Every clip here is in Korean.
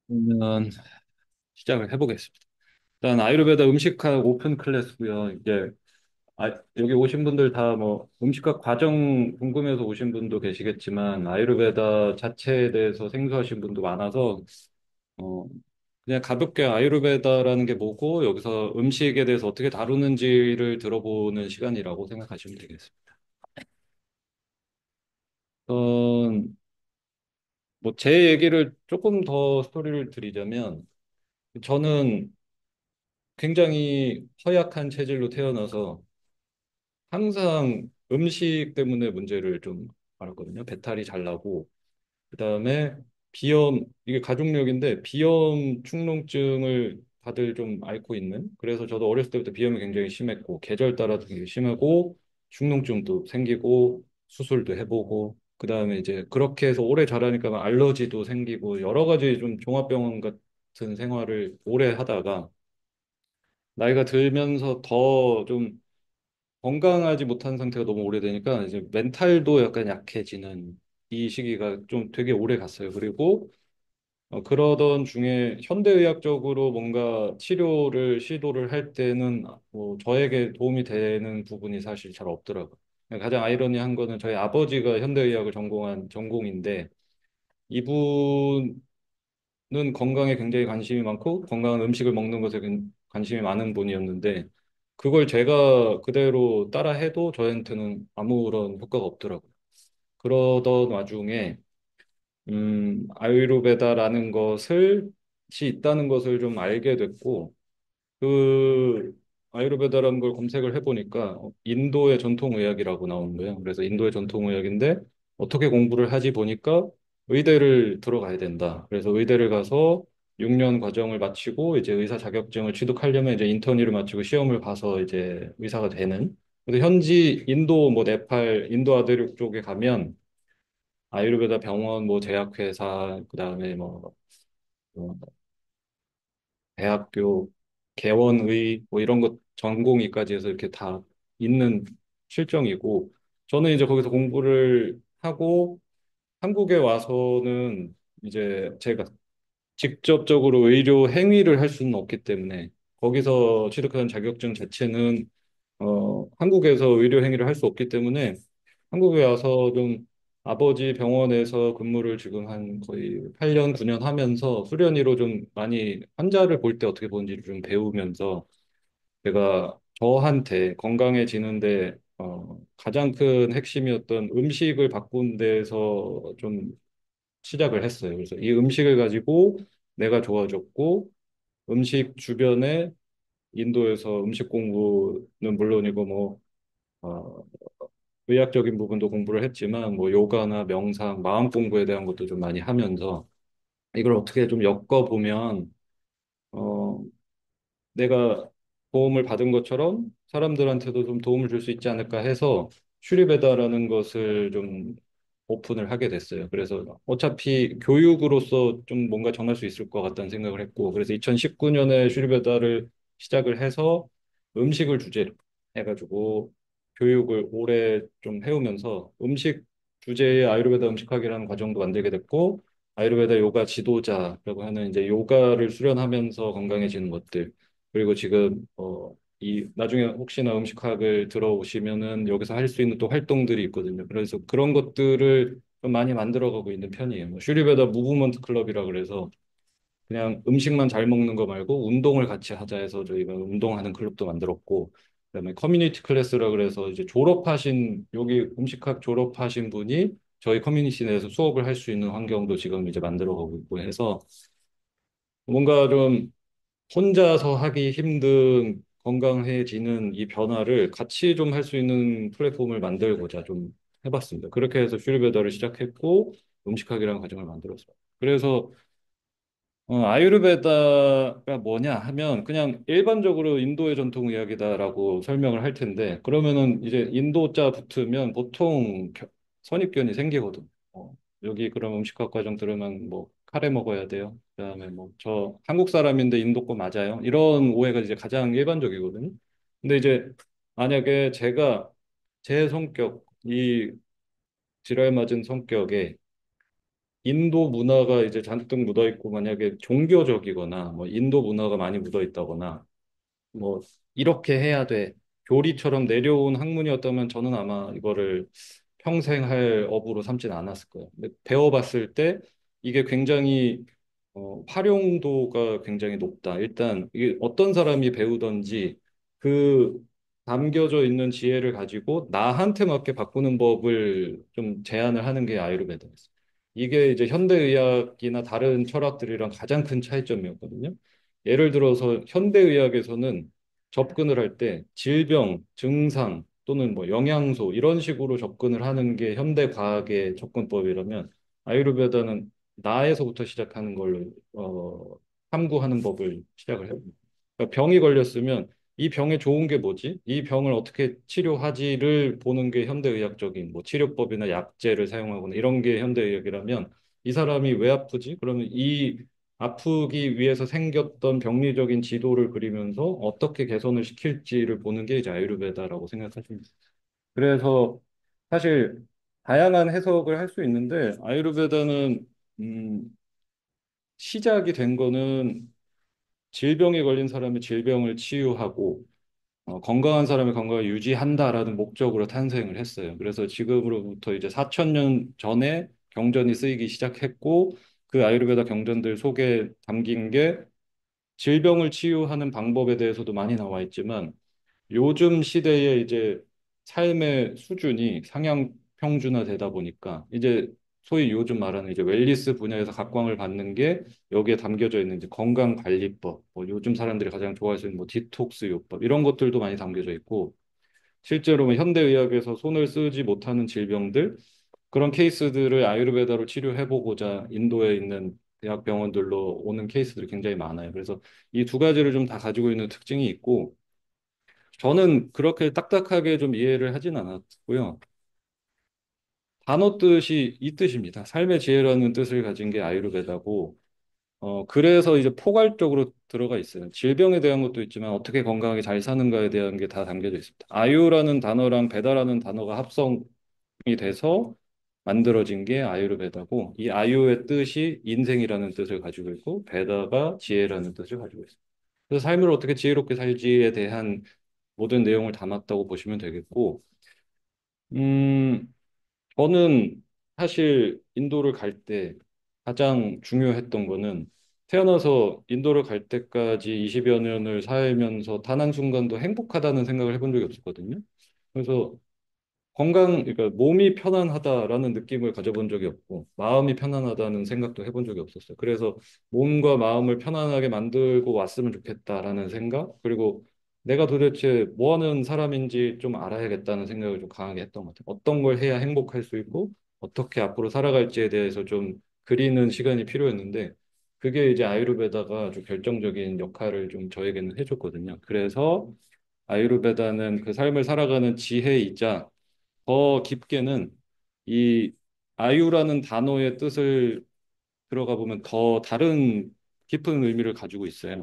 그러면 시작을 해보겠습니다. 일단 아유르베다 음식학 오픈 클래스고요. 이제 여기 오신 분들 다 뭐 음식학 과정 궁금해서 오신 분도 계시겠지만 아유르베다 자체에 대해서 생소하신 분도 많아서 어, 그냥 가볍게 아유르베다라는 게 뭐고 여기서 음식에 대해서 어떻게 다루는지를 들어보는 시간이라고 생각하시면 되겠습니다. 뭐 제 얘기를 조금 더 스토리를 드리자면 저는 굉장히 허약한 체질로 태어나서 항상 음식 때문에 문제를 좀 알았거든요. 배탈이 잘 나고, 그다음에 비염, 이게 가족력인데 비염 축농증을 다들 좀 앓고 있는. 그래서 저도 어렸을 때부터 비염이 굉장히 심했고, 계절 따라 되게 심하고, 축농증도 생기고, 수술도 해보고, 그다음에 이제 그렇게 해서 오래 자라니까 알러지도 생기고, 여러 가지 좀 종합병원 같은 생활을 오래 하다가, 나이가 들면서 더 좀 건강하지 못한 상태가 너무 오래되니까 이제 멘탈도 약간 약해지는 이 시기가 좀 되게 오래 갔어요. 그리고 그러던 중에 현대의학적으로 뭔가 치료를 시도를 할 때는 뭐 저에게 도움이 되는 부분이 사실 잘 없더라고요. 가장 아이러니한 거는 저희 아버지가 현대의학을 전공한 전공인데 이분은 건강에 굉장히 관심이 많고 건강한 음식을 먹는 것에 관심이 많은 분이었는데 그걸 제가 그대로 따라 해도 저한테는 아무런 효과가 없더라고요. 그러던 와중에 아유르베다라는 것을 시 있다는 것을 좀 알게 됐고 그 아유르베다라는 걸 검색을 해보니까 인도의 전통의학이라고 나오는 거예요. 그래서 인도의 전통의학인데 어떻게 공부를 하지 보니까 의대를 들어가야 된다. 그래서 의대를 가서 6년 과정을 마치고 이제 의사 자격증을 취득하려면 이제 인터뷰를 마치고 시험을 봐서 이제 의사가 되는. 그래서 현지 인도 뭐 네팔 인도 아대륙 쪽에 가면 아유르베다 병원 뭐 제약회사 그다음에 뭐 대학교 개원의 뭐 이런 것 전공의까지 해서 이렇게 다 있는 실정이고 저는 이제 거기서 공부를 하고 한국에 와서는 이제 제가 직접적으로 의료 행위를 할 수는 없기 때문에 거기서 취득한 자격증 자체는 한국에서 의료 행위를 할 수 없기 때문에 한국에 와서 좀 아버지 병원에서 근무를 지금 한 거의 8년, 9년 하면서 수련의로 좀 많이 환자를 볼 때 어떻게 보는지를 좀 배우면서 제가 저한테 건강해지는데 가장 큰 핵심이었던 음식을 바꾼 데서 좀 시작을 했어요. 그래서 이 음식을 가지고 내가 좋아졌고 음식 주변에 인도에서 음식 공부는 물론이고 뭐 어, 의학적인 부분도 공부를 했지만 뭐 요가나 명상, 마음 공부에 대한 것도 좀 많이 하면서 이걸 어떻게 좀 엮어보면 어, 내가 도움을 받은 것처럼 사람들한테도 좀 도움을 줄 수 있지 않을까 해서 슈리베다라는 것을 좀 오픈을 하게 됐어요. 그래서 어차피 교육으로서 좀 뭔가 정할 수 있을 것 같다는 생각을 했고, 그래서 2019년에 슈리베다를 시작을 해서 음식을 주제로 해가지고 교육을 오래 좀 해오면서 음식 주제의 아유르베다 음식학이라는 과정도 만들게 됐고, 아유르베다 요가 지도자라고 하는 이제 요가를 수련하면서 건강해지는 것들, 그리고 지금 이 나중에 혹시나 음식학을 들어오시면은 여기서 할 수 있는 또 활동들이 있거든요. 그래서 그런 것들을 좀 많이 만들어가고 있는 편이에요. 뭐 슈리베더 무브먼트 클럽이라 그래서 그냥 음식만 잘 먹는 거 말고 운동을 같이 하자 해서 저희가 운동하는 클럽도 만들었고 그다음에 커뮤니티 클래스라 그래서 이제 졸업하신 여기 음식학 졸업하신 분이 저희 커뮤니티 내에서 수업을 할 수 있는 환경도 지금 이제 만들어가고 있고 해서 뭔가 좀 혼자서 하기 힘든 건강해지는 이 변화를 같이 좀 할 수 있는 플랫폼을 만들고자 좀 해봤습니다. 그렇게 해서 슈리베더를 시작했고 음식학이라는 과정을 만들었어요. 그래서 아유르베다가 뭐냐 하면 그냥 일반적으로 인도의 전통 의학이다라고 설명을 할 텐데 그러면은 이제 인도자 붙으면 보통 선입견이 생기거든. 여기 그럼 음식학 과정 들으면 뭐 카레 먹어야 돼요. 그다음에 뭐 저 한국 사람인데 인도 거 맞아요. 이런 오해가 이제 가장 일반적이거든요. 근데 이제 만약에 제가 제 성격, 이 지랄 맞은 성격에 인도 문화가 이제 잔뜩 묻어 있고 만약에 종교적이거나 뭐 인도 문화가 많이 묻어 있다거나 뭐 이렇게 해야 돼. 교리처럼 내려온 학문이었다면 저는 아마 이거를 평생 할 업으로 삼진 않았을 거예요. 근데 배워봤을 때 이게 굉장히 활용도가 굉장히 높다. 일단 이게 어떤 사람이 배우던지 그 담겨져 있는 지혜를 가지고 나한테 맞게 바꾸는 법을 좀 제안을 하는 게 아유르베다였어요. 이게 이제 현대의학이나 다른 철학들이랑 가장 큰 차이점이었거든요. 예를 들어서 현대의학에서는 접근을 할 때 질병, 증상 또는 뭐 영양소 이런 식으로 접근을 하는 게 현대 과학의 접근법이라면 아유르베다는 나에서부터 시작하는 걸로 탐구하는 법을 시작을 해요. 그러니까 병이 걸렸으면 이 병에 좋은 게 뭐지? 이 병을 어떻게 치료하지를 보는 게 현대의학적인 뭐 치료법이나 약제를 사용하거나 이런 게 현대의학이라면 이 사람이 왜 아프지? 그러면 이 아프기 위해서 생겼던 병리적인 지도를 그리면서 어떻게 개선을 시킬지를 보는 게 이제 아유르베다라고 생각하시면 돼요. 그래서 사실 다양한 해석을 할 수 있는데 아유르베다는 음, 시작이 된 거는 질병에 걸린 사람의 질병을 치유하고 건강한 사람의 건강을 유지한다라는 목적으로 탄생을 했어요. 그래서 지금으로부터 이제 4천 년 전에 경전이 쓰이기 시작했고 그 아유르베다 경전들 속에 담긴 게 질병을 치유하는 방법에 대해서도 많이 나와 있지만 요즘 시대에 이제 삶의 수준이 상향 평준화되다 보니까 이제 소위 요즘 말하는 이제 웰니스 분야에서 각광을 받는 게 여기에 담겨져 있는 이제 건강 관리법, 뭐 요즘 사람들이 가장 좋아할 수 있는 뭐 디톡스 요법 이런 것들도 많이 담겨져 있고 실제로 뭐 현대의학에서 손을 쓰지 못하는 질병들 그런 케이스들을 아유르베다로 치료해보고자 인도에 있는 대학병원들로 오는 케이스들이 굉장히 많아요. 그래서 이 두 가지를 좀 다 가지고 있는 특징이 있고 저는 그렇게 딱딱하게 좀 이해를 하진 않았고요. 단어 뜻이 이 뜻입니다. 삶의 지혜라는 뜻을 가진 게 아유르베다고, 그래서 이제 포괄적으로 들어가 있어요. 질병에 대한 것도 있지만 어떻게 건강하게 잘 사는가에 대한 게 다 담겨져 있습니다. 아유라는 단어랑 베다라는 단어가 합성이 돼서 만들어진 게 아유르베다고, 이 아유의 뜻이 인생이라는 뜻을 가지고 있고, 베다가 지혜라는 뜻을 가지고 있습니다. 그래서 삶을 어떻게 지혜롭게 살지에 대한 모든 내용을 담았다고 보시면 되겠고, 음, 저는 사실 인도를 갈 때 가장 중요했던 거는 태어나서 인도를 갈 때까지 20여 년을 살면서 단 한순간도 행복하다는 생각을 해본 적이 없었거든요. 그래서 그러니까 몸이 편안하다라는 느낌을 가져본 적이 없고, 마음이 편안하다는 생각도 해본 적이 없었어요. 그래서 몸과 마음을 편안하게 만들고 왔으면 좋겠다라는 생각, 그리고 내가 도대체 뭐 하는 사람인지 좀 알아야겠다는 생각을 좀 강하게 했던 것 같아요. 어떤 걸 해야 행복할 수 있고, 어떻게 앞으로 살아갈지에 대해서 좀 그리는 시간이 필요했는데, 그게 이제 아유르베다가 좀 결정적인 역할을 좀 저에게는 해줬거든요. 그래서 아유르베다는 그 삶을 살아가는 지혜이자 더 깊게는 이 아유라는 단어의 뜻을 들어가 보면 더 다른 깊은 의미를 가지고 있어요.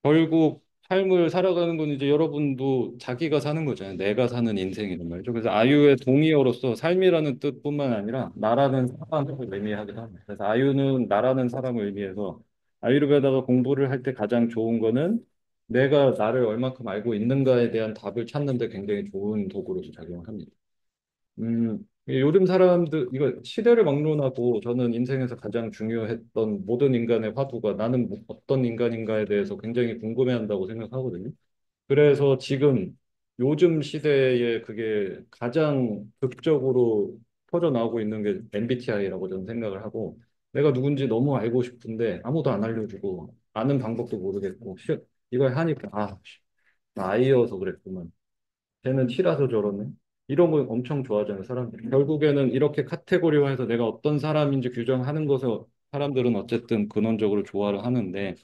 결국 삶을 살아가는 건 이제 여러분도 자기가 사는 거잖아요. 내가 사는 인생이란 말이죠. 그래서 아유의 동의어로서 삶이라는 뜻뿐만 아니라 나라는 사람을 의미하기도 합니다. 그래서 아유는 나라는 사람을 의미해서 아유르베다가 공부를 할 때 가장 좋은 거는 내가 나를 얼만큼 알고 있는가에 대한 답을 찾는 데 굉장히 좋은 도구로서 작용을 합니다. 요즘 사람들, 이거 시대를 막론하고 저는 인생에서 가장 중요했던 모든 인간의 화두가 나는 어떤 인간인가에 대해서 굉장히 궁금해한다고 생각하거든요. 그래서 지금 요즘 시대에 그게 가장 극적으로 퍼져나오고 있는 게 MBTI라고 저는 생각을 하고 내가 누군지 너무 알고 싶은데 아무도 안 알려주고 아는 방법도 모르겠고 이걸 하니까 나 I여서 그랬구만. 쟤는 T라서 저러네. 이런 거 엄청 좋아하잖아요, 사람들이. 결국에는 이렇게 카테고리화해서 내가 어떤 사람인지 규정하는 것을 사람들은 어쨌든 근원적으로 좋아를 하는데,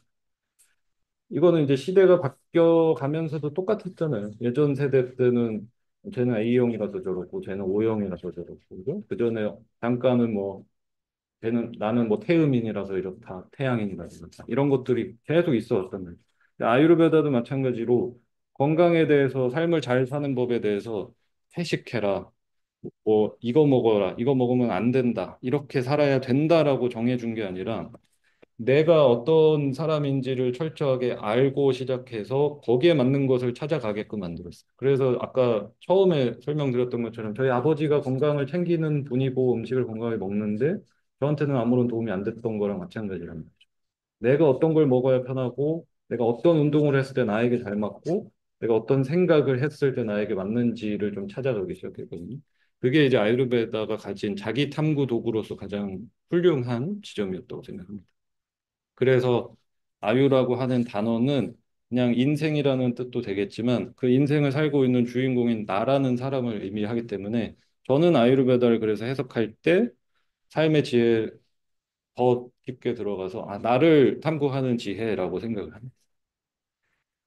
이거는 이제 시대가 바뀌어 가면서도 똑같았잖아요. 예전 세대 때는 쟤는 A형이라서 저렇고, 쟤는 O형이라서 저렇고, 그죠? 그 전에 잠깐은 뭐, 쟤는 나는 뭐 태음인이라서 이렇다, 태양인이라서 이렇다. 이런 것들이 계속 있어 왔단 말이에요. 근데 아유르베다도 마찬가지로 건강에 대해서 삶을 잘 사는 법에 대해서 회식해라. 뭐 이거 먹어라, 이거 먹으면 안 된다, 이렇게 살아야 된다라고 정해준 게 아니라 내가 어떤 사람인지를 철저하게 알고 시작해서 거기에 맞는 것을 찾아가게끔 만들었어요. 그래서 아까 처음에 설명드렸던 것처럼 저희 아버지가 건강을 챙기는 분이고 음식을 건강하게 먹는데 저한테는 아무런 도움이 안 됐던 거랑 마찬가지란 말이에요. 내가 어떤 걸 먹어야 편하고 내가 어떤 운동을 했을 때 나에게 잘 맞고 내가 어떤 생각을 했을 때 나에게 맞는지를 좀 찾아가기 시작했거든요. 그게 이제 아유르베다가 가진 자기 탐구 도구로서 가장 훌륭한 지점이었다고 생각합니다. 그래서 아유라고 하는 단어는 그냥 인생이라는 뜻도 되겠지만 그 인생을 살고 있는 주인공인 나라는 사람을 의미하기 때문에 저는 아유르베다를 그래서 해석할 때 삶의 지혜 더 깊게 들어가서 아, 나를 탐구하는 지혜라고 생각을 합니다.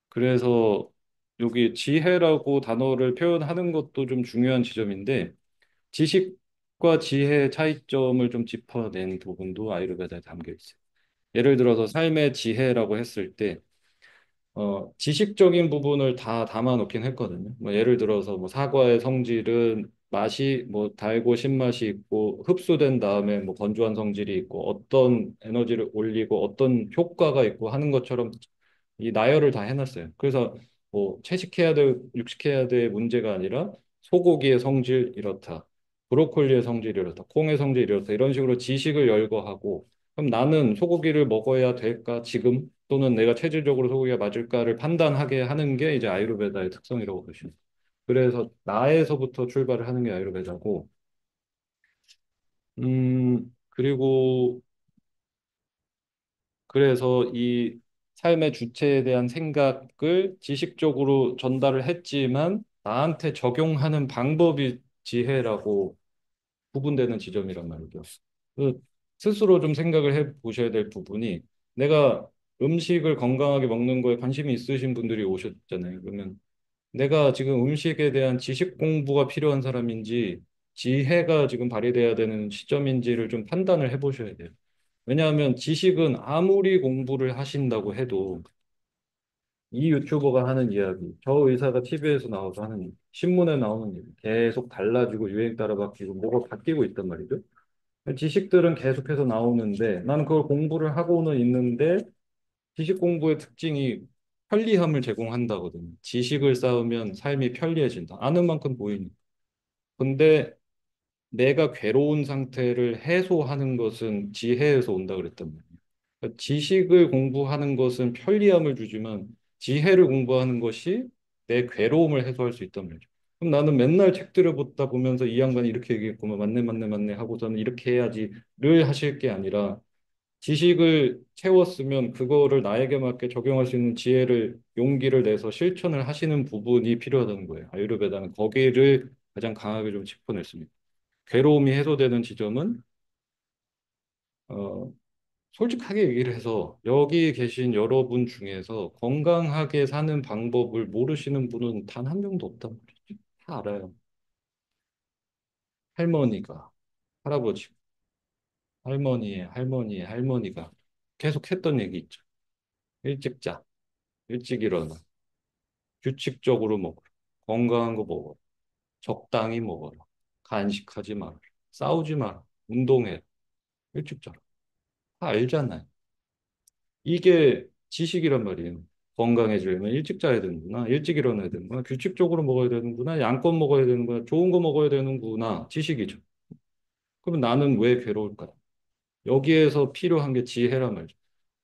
그래서 여기 지혜라고 단어를 표현하는 것도 좀 중요한 지점인데 지식과 지혜의 차이점을 좀 짚어낸 부분도 아유르베다에 담겨 있어요. 예를 들어서 삶의 지혜라고 했을 때 지식적인 부분을 다 담아놓긴 했거든요. 뭐 예를 들어서 뭐 사과의 성질은 맛이 뭐 달고 신맛이 있고 흡수된 다음에 뭐 건조한 성질이 있고 어떤 에너지를 올리고 어떤 효과가 있고 하는 것처럼 이 나열을 다 해놨어요. 그래서 뭐 채식해야 돼, 육식해야 돼 문제가 아니라 소고기의 성질 이렇다. 브로콜리의 성질 이렇다. 콩의 성질 이렇다. 이런 식으로 지식을 열거하고 그럼 나는 소고기를 먹어야 될까 지금 또는 내가 체질적으로 소고기가 맞을까를 판단하게 하는 게 이제 아유르베다의 특성이라고 보시면 돼요. 그래서 나에서부터 출발을 하는 게 아유르베다고 그리고 그래서 이 삶의 주체에 대한 생각을 지식적으로 전달을 했지만 나한테 적용하는 방법이 지혜라고 구분되는 지점이란 말이죠. 그 스스로 좀 생각을 해 보셔야 될 부분이 내가 음식을 건강하게 먹는 거에 관심이 있으신 분들이 오셨잖아요. 그러면 내가 지금 음식에 대한 지식 공부가 필요한 사람인지 지혜가 지금 발휘돼야 되는 시점인지를 좀 판단을 해 보셔야 돼요. 왜냐하면 지식은 아무리 공부를 하신다고 해도 이 유튜버가 하는 이야기, 저 의사가 TV에서 나와서 하는 얘기, 신문에 나오는 얘기 계속 달라지고 유행 따라 바뀌고 뭐가 바뀌고 있단 말이죠. 지식들은 계속해서 나오는데 나는 그걸 공부를 하고는 있는데 지식 공부의 특징이 편리함을 제공한다거든요. 지식을 쌓으면 삶이 편리해진다. 아는 만큼 보이니까. 근데 내가 괴로운 상태를 해소하는 것은 지혜에서 온다 그랬단 말이에요. 그러니까 지식을 공부하는 것은 편리함을 주지만 지혜를 공부하는 것이 내 괴로움을 해소할 수 있단 말이죠. 그럼 나는 맨날 책들을 보다 보면서 이 양반이 이렇게 얘기했구만 맞네 맞네 맞네 하고서는 이렇게 해야지를 하실 게 아니라 지식을 채웠으면 그거를 나에게 맞게 적용할 수 있는 지혜를 용기를 내서 실천을 하시는 부분이 필요하다는 거예요. 아유르베다는 거기를 가장 강하게 좀 짚어냈습니다. 괴로움이 해소되는 지점은 어, 솔직하게 얘기를 해서 여기 계신 여러분 중에서 건강하게 사는 방법을 모르시는 분은 단 한 명도 없단 말이죠. 다 알아요. 할머니가, 할아버지, 할머니의 할머니의 할머니가 계속 했던 얘기 있죠. 일찍 자, 일찍 일어나, 규칙적으로 먹어라, 건강한 거 먹어라, 적당히 먹어라, 간식하지 마라, 싸우지 마라, 운동해, 일찍 자라. 다 알잖아요. 이게 지식이란 말이에요. 건강해지려면 일찍 자야 되는구나, 일찍 일어나야 되는구나, 규칙적으로 먹어야 되는구나, 양껏 먹어야 되는구나, 좋은 거 먹어야 되는구나, 지식이죠. 그러면 나는 왜 괴로울까? 여기에서 필요한 게 지혜란 말이죠.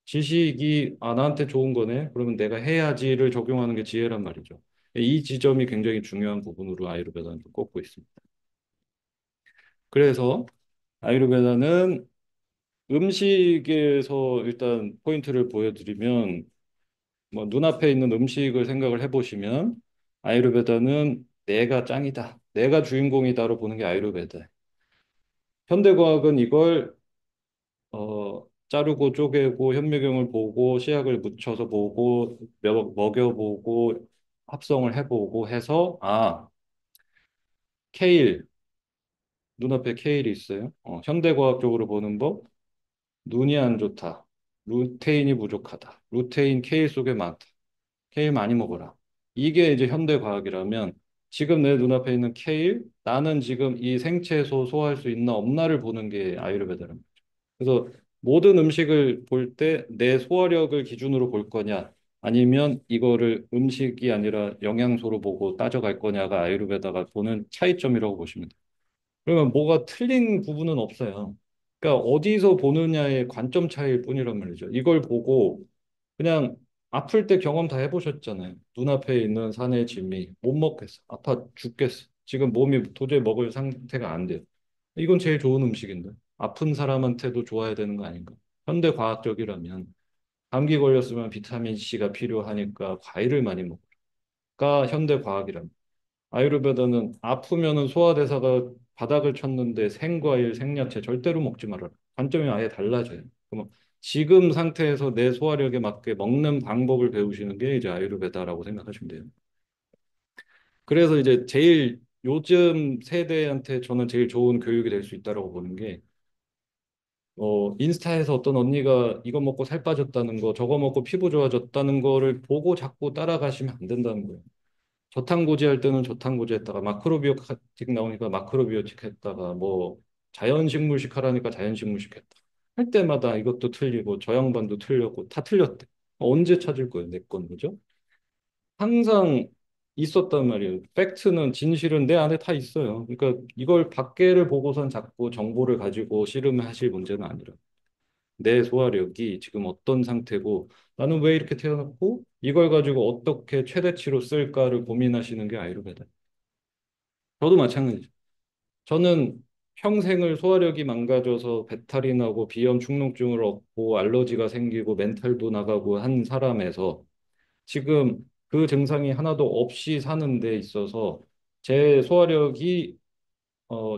지식이 아 나한테 좋은 거네. 그러면 내가 해야지를 적용하는 게 지혜란 말이죠. 이 지점이 굉장히 중요한 부분으로 아유르베다는 또 꼽고 있습니다. 그래서 아유르베다는 음식에서 일단 포인트를 보여드리면 뭐 눈앞에 있는 음식을 생각을 해보시면 아유르베다는 내가 짱이다. 내가 주인공이다로 보는 게 아유르베다. 현대과학은 이걸 자르고 쪼개고 현미경을 보고 시약을 묻혀서 보고 먹여보고 합성을 해보고 해서 아 케일 눈앞에 케일이 있어요. 현대과학적으로 보는 법 눈이 안 좋다. 루테인이 부족하다. 루테인 케일 속에 많다. 케일 많이 먹어라. 이게 이제 현대과학이라면 지금 내 눈앞에 있는 케일, 나는 지금 이 생채소 소화할 수 있나 없나를 보는 게 아유르베다라는 거죠. 그래서 모든 음식을 볼 때 내 소화력을 기준으로 볼 거냐, 아니면 이거를 음식이 아니라 영양소로 보고 따져갈 거냐가 아유르베다가 보는 차이점이라고 보시면 돼요. 그러면 뭐가 틀린 부분은 없어요. 그러니까 어디서 보느냐의 관점 차이일 뿐이란 말이죠. 이걸 보고 그냥 아플 때 경험 다 해보셨잖아요. 눈앞에 있는 산의 진미 못 먹겠어. 아파 죽겠어. 지금 몸이 도저히 먹을 상태가 안 돼요. 이건 제일 좋은 음식인데. 아픈 사람한테도 좋아야 되는 거 아닌가? 현대 과학적이라면 감기 걸렸으면 비타민 C가 필요하니까 과일을 많이 먹을까? 현대 과학이라면. 아유르베다는 아프면은 소화대사가 바닥을 쳤는데 생과일, 생야채 절대로 먹지 말아라. 관점이 아예 달라져요. 그럼 지금 상태에서 내 소화력에 맞게 먹는 방법을 배우시는 게 이제 아유르베다라고 생각하시면 돼요. 그래서 이제 제일 요즘 세대한테 저는 제일 좋은 교육이 될 수 있다라고 보는 게 인스타에서 어떤 언니가 이거 먹고 살 빠졌다는 거, 저거 먹고 피부 좋아졌다는 거를 보고 자꾸 따라가시면 안 된다는 거예요. 저탄고지 할 때는 저탄고지 했다가 마크로비오틱 나오니까 마크로비오틱 했다가 뭐 자연식물식 하라니까 자연식물식 했다. 할 때마다 이것도 틀리고 저 양반도 틀렸고 다 틀렸대. 언제 찾을 거예요, 내 건, 그죠? 항상 있었단 말이에요. 팩트는 진실은 내 안에 다 있어요. 그러니까 이걸 밖에를 보고선 자꾸 정보를 가지고 씨름하실 문제는 아니라 내 소화력이 지금 어떤 상태고 나는 왜 이렇게 태어났고 이걸 가지고 어떻게 최대치로 쓸까를 고민하시는 게 아유르베다. 저도 마찬가지죠. 저는 평생을 소화력이 망가져서 배탈이 나고 비염 축농증을 얻고 알러지가 생기고 멘탈도 나가고 한 사람에서 지금 그 증상이 하나도 없이 사는 데 있어서 제 소화력이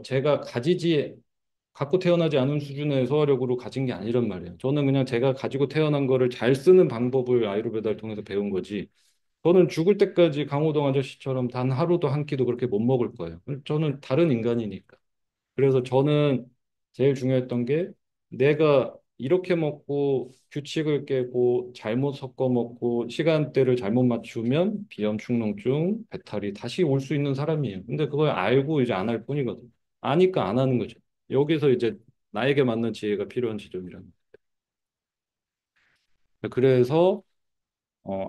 제가 갖고 태어나지 않은 수준의 소화력으로 가진 게 아니란 말이에요. 저는 그냥 제가 가지고 태어난 거를 잘 쓰는 방법을 아유르베다를 통해서 배운 거지. 저는 죽을 때까지 강호동 아저씨처럼 단 하루도 한 끼도 그렇게 못 먹을 거예요. 저는 다른 인간이니까. 그래서 저는 제일 중요했던 게 내가 이렇게 먹고 규칙을 깨고 잘못 섞어 먹고 시간대를 잘못 맞추면 비염, 축농증, 배탈이 다시 올 수 있는 사람이에요. 근데 그걸 알고 이제 안 할 뿐이거든. 아니까 안 하는 거죠. 여기서 이제 나에게 맞는 지혜가 필요한 지점이라는. 그래서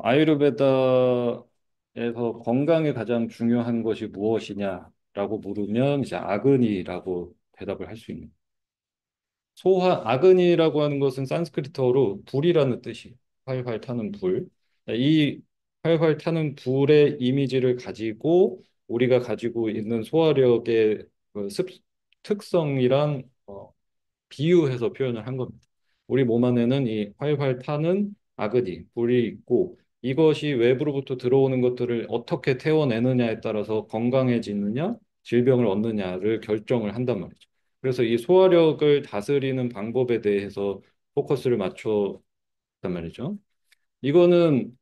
아유르베다에서 건강에 가장 중요한 것이 무엇이냐라고 물으면 이제 아그니라고 대답을 할 수 있는. 아그니라고 하는 것은 산스크리트어로 불이라는 뜻이에요. 활활 타는 불. 이 활활 타는 불의 이미지를 가지고 우리가 가지고 있는 소화력의 특성이랑 비유해서 표현을 한 겁니다. 우리 몸 안에는 이 활활 타는 아그니, 불이 있고 이것이 외부로부터 들어오는 것들을 어떻게 태워내느냐에 따라서 건강해지느냐, 질병을 얻느냐를 결정을 한단 말이죠. 그래서 이 소화력을 다스리는 방법에 대해서 포커스를 맞췄단 말이죠. 이거는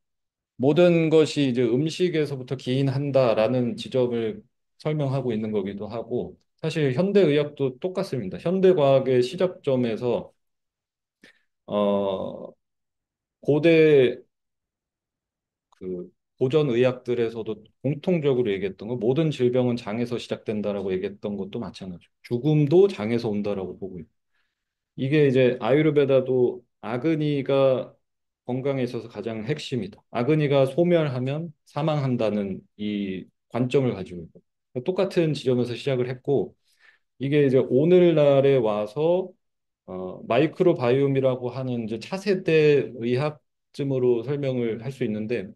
모든 것이 이제 음식에서부터 기인한다라는 지점을 설명하고 있는 거기도 하고 사실 현대의학도 똑같습니다. 현대과학의 시작점에서 어, 고대 그 고전 의학들에서도 공통적으로 얘기했던 거 모든 질병은 장에서 시작된다라고 얘기했던 것도 마찬가지고 죽음도 장에서 온다라고 보고 있고 이게 이제 아유르베다도 아그니가 건강에 있어서 가장 핵심이다. 아그니가 소멸하면 사망한다는 이 관점을 가지고 있고 똑같은 지점에서 시작을 했고 이게 이제 오늘날에 와서 마이크로바이옴이라고 하는 이제 차세대 의학쯤으로 설명을 할 수 있는데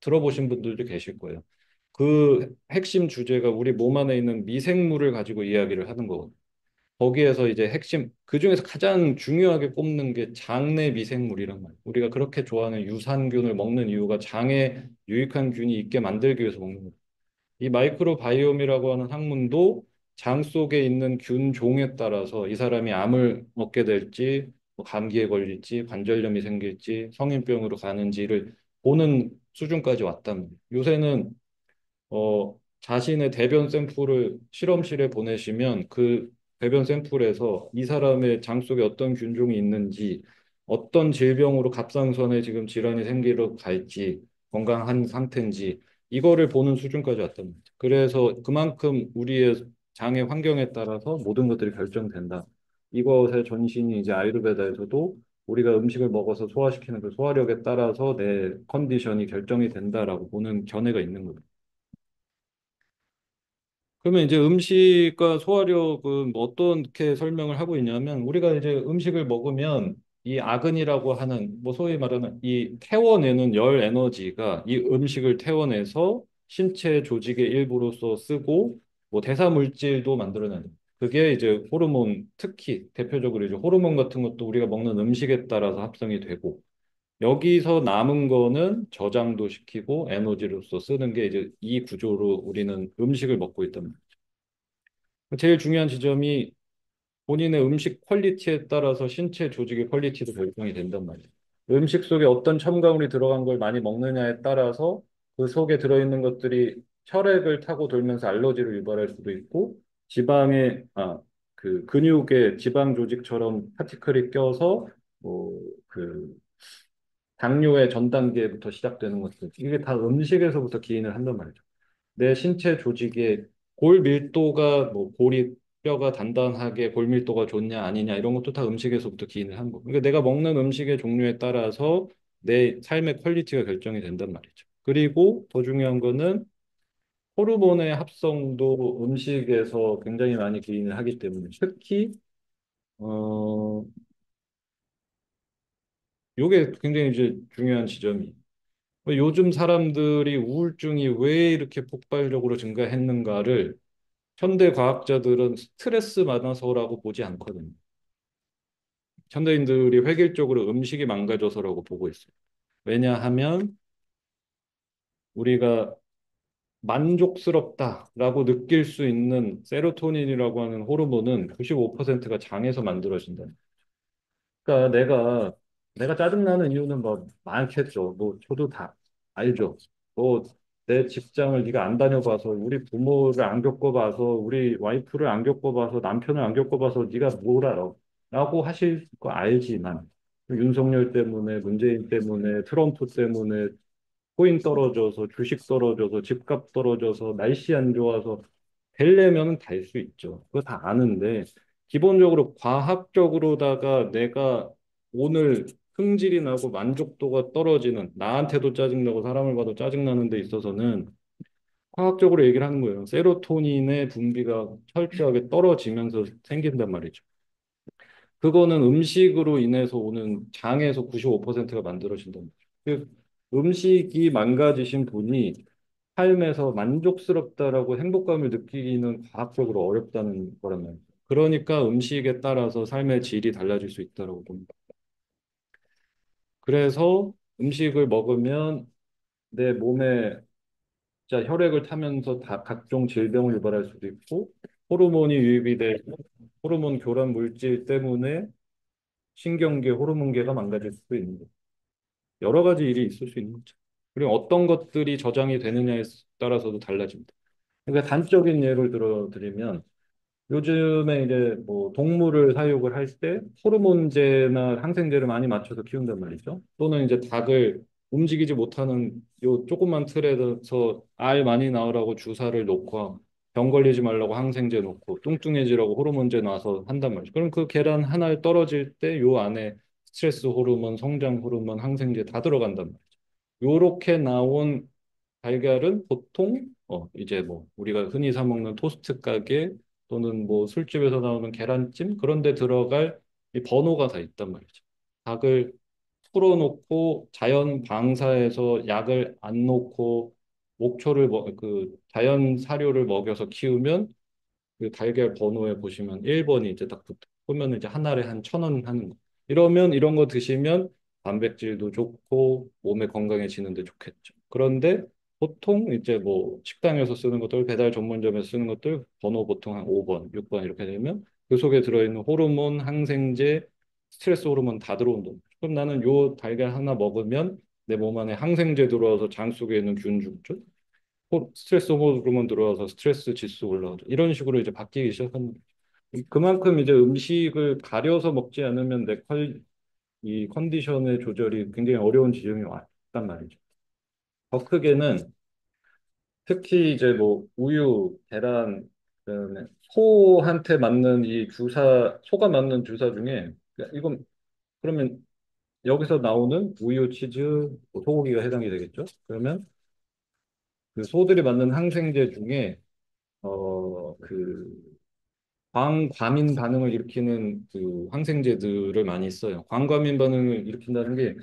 들어보신 분들도 계실 거예요. 그 핵심 주제가 우리 몸 안에 있는 미생물을 가지고 이야기를 하는 거거든요. 거기에서 이제 핵심, 그중에서 가장 중요하게 꼽는 게 장내 미생물이란 말이에요. 우리가 그렇게 좋아하는 유산균을 먹는 이유가 장에 유익한 균이 있게 만들기 위해서 먹는 거예요. 이 마이크로바이옴이라고 하는 학문도 장 속에 있는 균 종에 따라서 이 사람이 암을 먹게 될지, 뭐 감기에 걸릴지, 관절염이 생길지, 성인병으로 가는지를 보는 수준까지 왔단 말이에요. 요새는 자신의 대변 샘플을 실험실에 보내시면 그 대변 샘플에서 이 사람의 장 속에 어떤 균종이 있는지, 어떤 질병으로 갑상선에 지금 질환이 생기러 갈지, 건강한 상태인지, 이거를 보는 수준까지 왔단 말이죠. 그래서 그만큼 우리의 장의 환경에 따라서 모든 것들이 결정된다. 이것의 전신이 이제 아유르베다에서도 우리가 음식을 먹어서 소화시키는 그 소화력에 따라서 내 컨디션이 결정이 된다라고 보는 견해가 있는 거예요. 그러면 이제 음식과 소화력은 뭐 어떻게 설명을 하고 있냐면 우리가 이제 음식을 먹으면 이 아근이라고 하는 뭐 소위 말하는 이 태워내는 열 에너지가 이 음식을 태워내서 신체 조직의 일부로서 쓰고 뭐 대사 물질도 만들어내는 그게 이제 호르몬 특히 대표적으로 이제 호르몬 같은 것도 우리가 먹는 음식에 따라서 합성이 되고 여기서 남은 거는 저장도 시키고 에너지로서 쓰는 게 이제 이 구조로 우리는 음식을 먹고 있단 말이에요. 제일 중요한 지점이 본인의 음식 퀄리티에 따라서 신체 조직의 퀄리티도 결정이 된단 말이에요. 음식 속에 어떤 첨가물이 들어간 걸 많이 먹느냐에 따라서 그 속에 들어있는 것들이 혈액을 타고 돌면서 알러지를 유발할 수도 있고 그 근육에 지방 조직처럼 파티클이 껴서 뭐그 당뇨의 전 단계부터 시작되는 것들 이게 다 음식에서부터 기인을 한단 말이죠. 내 신체 조직의 골 밀도가 뭐 골이 뼈가 단단하게 골 밀도가 좋냐 아니냐 이런 것도 다 음식에서부터 기인을 한 거. 그러니까 내가 먹는 음식의 종류에 따라서 내 삶의 퀄리티가 결정이 된단 말이죠. 그리고 더 중요한 거는 호르몬의 합성도 음식에서 굉장히 많이 기인을 하기 때문에 특히 어 요게 굉장히 이제 중요한 지점이 요즘 사람들이 우울증이 왜 이렇게 폭발적으로 증가했는가를 현대 과학자들은 스트레스 많아서라고 보지 않거든요. 현대인들이 획일적으로 음식이 망가져서라고 보고 있어요. 왜냐하면 우리가 만족스럽다라고 느낄 수 있는 세로토닌이라고 하는 호르몬은 95%가 장에서 만들어진다. 그러니까 내가 짜증나는 이유는 뭐 많겠죠. 뭐 저도 다 알죠. 뭐 내 직장을 네가 안 다녀봐서 우리 부모를 안 겪어봐서 우리 와이프를 안 겪어봐서 남편을 안 겪어봐서 네가 뭘 알아? 라고 하실 거 알지만 윤석열 때문에 문재인 때문에 트럼프 때문에 코인 떨어져서 주식 떨어져서 집값 떨어져서 날씨 안 좋아서 되려면 될 수 있죠. 그거 다 아는데 기본적으로 과학적으로다가 내가 오늘 흥질이 나고 만족도가 떨어지는 나한테도 짜증나고 사람을 봐도 짜증나는 데 있어서는 과학적으로 얘기를 하는 거예요. 세로토닌의 분비가 철저하게 떨어지면서 생긴단 말이죠. 그거는 음식으로 인해서 오는 장에서 95%가 만들어진단 말이죠. 그 음식이 망가지신 분이 삶에서 만족스럽다라고 행복감을 느끼기는 과학적으로 어렵다는 거란 말이죠. 그러니까 음식에 따라서 삶의 질이 달라질 수 있다고 봅니다. 그래서 음식을 먹으면 내 몸에 진짜 혈액을 타면서 다 각종 질병을 유발할 수도 있고 호르몬이 유입이 돼서 호르몬 교란 물질 때문에 신경계, 호르몬계가 망가질 수도 있는 거죠. 여러 가지 일이 있을 수 있는 거죠. 그리고 어떤 것들이 저장이 되느냐에 따라서도 달라집니다. 그러니까 단적인 예를 들어드리면 요즘에 이제 뭐 동물을 사육을 할 때 호르몬제나 항생제를 많이 맞춰서 키운단 말이죠. 또는 이제 닭을 움직이지 못하는 요 조그만 틀에서 알 많이 나오라고 주사를 놓고 병 걸리지 말라고 항생제 놓고 뚱뚱해지라고 호르몬제 놔서 한단 말이죠. 그럼 그 계란 하나에 떨어질 때 요 안에 스트레스 호르몬, 성장 호르몬, 항생제 다 들어간단 말이죠. 요렇게 나온 달걀은 보통 이제 뭐 우리가 흔히 사 먹는 토스트 가게 또는 뭐 술집에서 나오는 계란찜 그런 데 들어갈 이 번호가 다 있단 말이죠. 닭을 풀어놓고 자연 방사에서 약을 안 놓고 그 자연 사료를 먹여서 키우면 그 달걀 번호에 보시면 1번이 이제 딱 붙어. 보면 이제 한 알에 한 1,000원 하는 거. 이러면 이런 거 드시면 단백질도 좋고 몸에 건강해지는데 좋겠죠. 그런데 보통 이제 뭐 식당에서 쓰는 것들, 배달 전문점에서 쓰는 것들 번호 보통 한 5번, 6번 이렇게 되면 그 속에 들어있는 호르몬, 항생제, 스트레스 호르몬 다 들어온다. 그럼 나는 요 달걀 하나 먹으면 내 몸 안에 항생제 들어와서 장 속에 있는 균 죽죠. 스트레스 호르몬 들어와서 스트레스 지수 올라가죠. 이런 식으로 이제 바뀌기 시작합니다. 그만큼 이제 음식을 가려서 먹지 않으면 이 컨디션의 조절이 굉장히 어려운 지경이 왔단 말이죠. 더 크게는 특히 이제 뭐 우유, 계란, 그다음에 소한테 맞는 이 주사, 소가 맞는 주사 중에 그러니까 이건 그러면 여기서 나오는 우유, 치즈, 뭐 소고기가 해당이 되겠죠? 그러면 그 소들이 맞는 항생제 중에 그 광과민 반응을 일으키는 그 항생제들을 많이 써요. 광과민 반응을 일으킨다는 게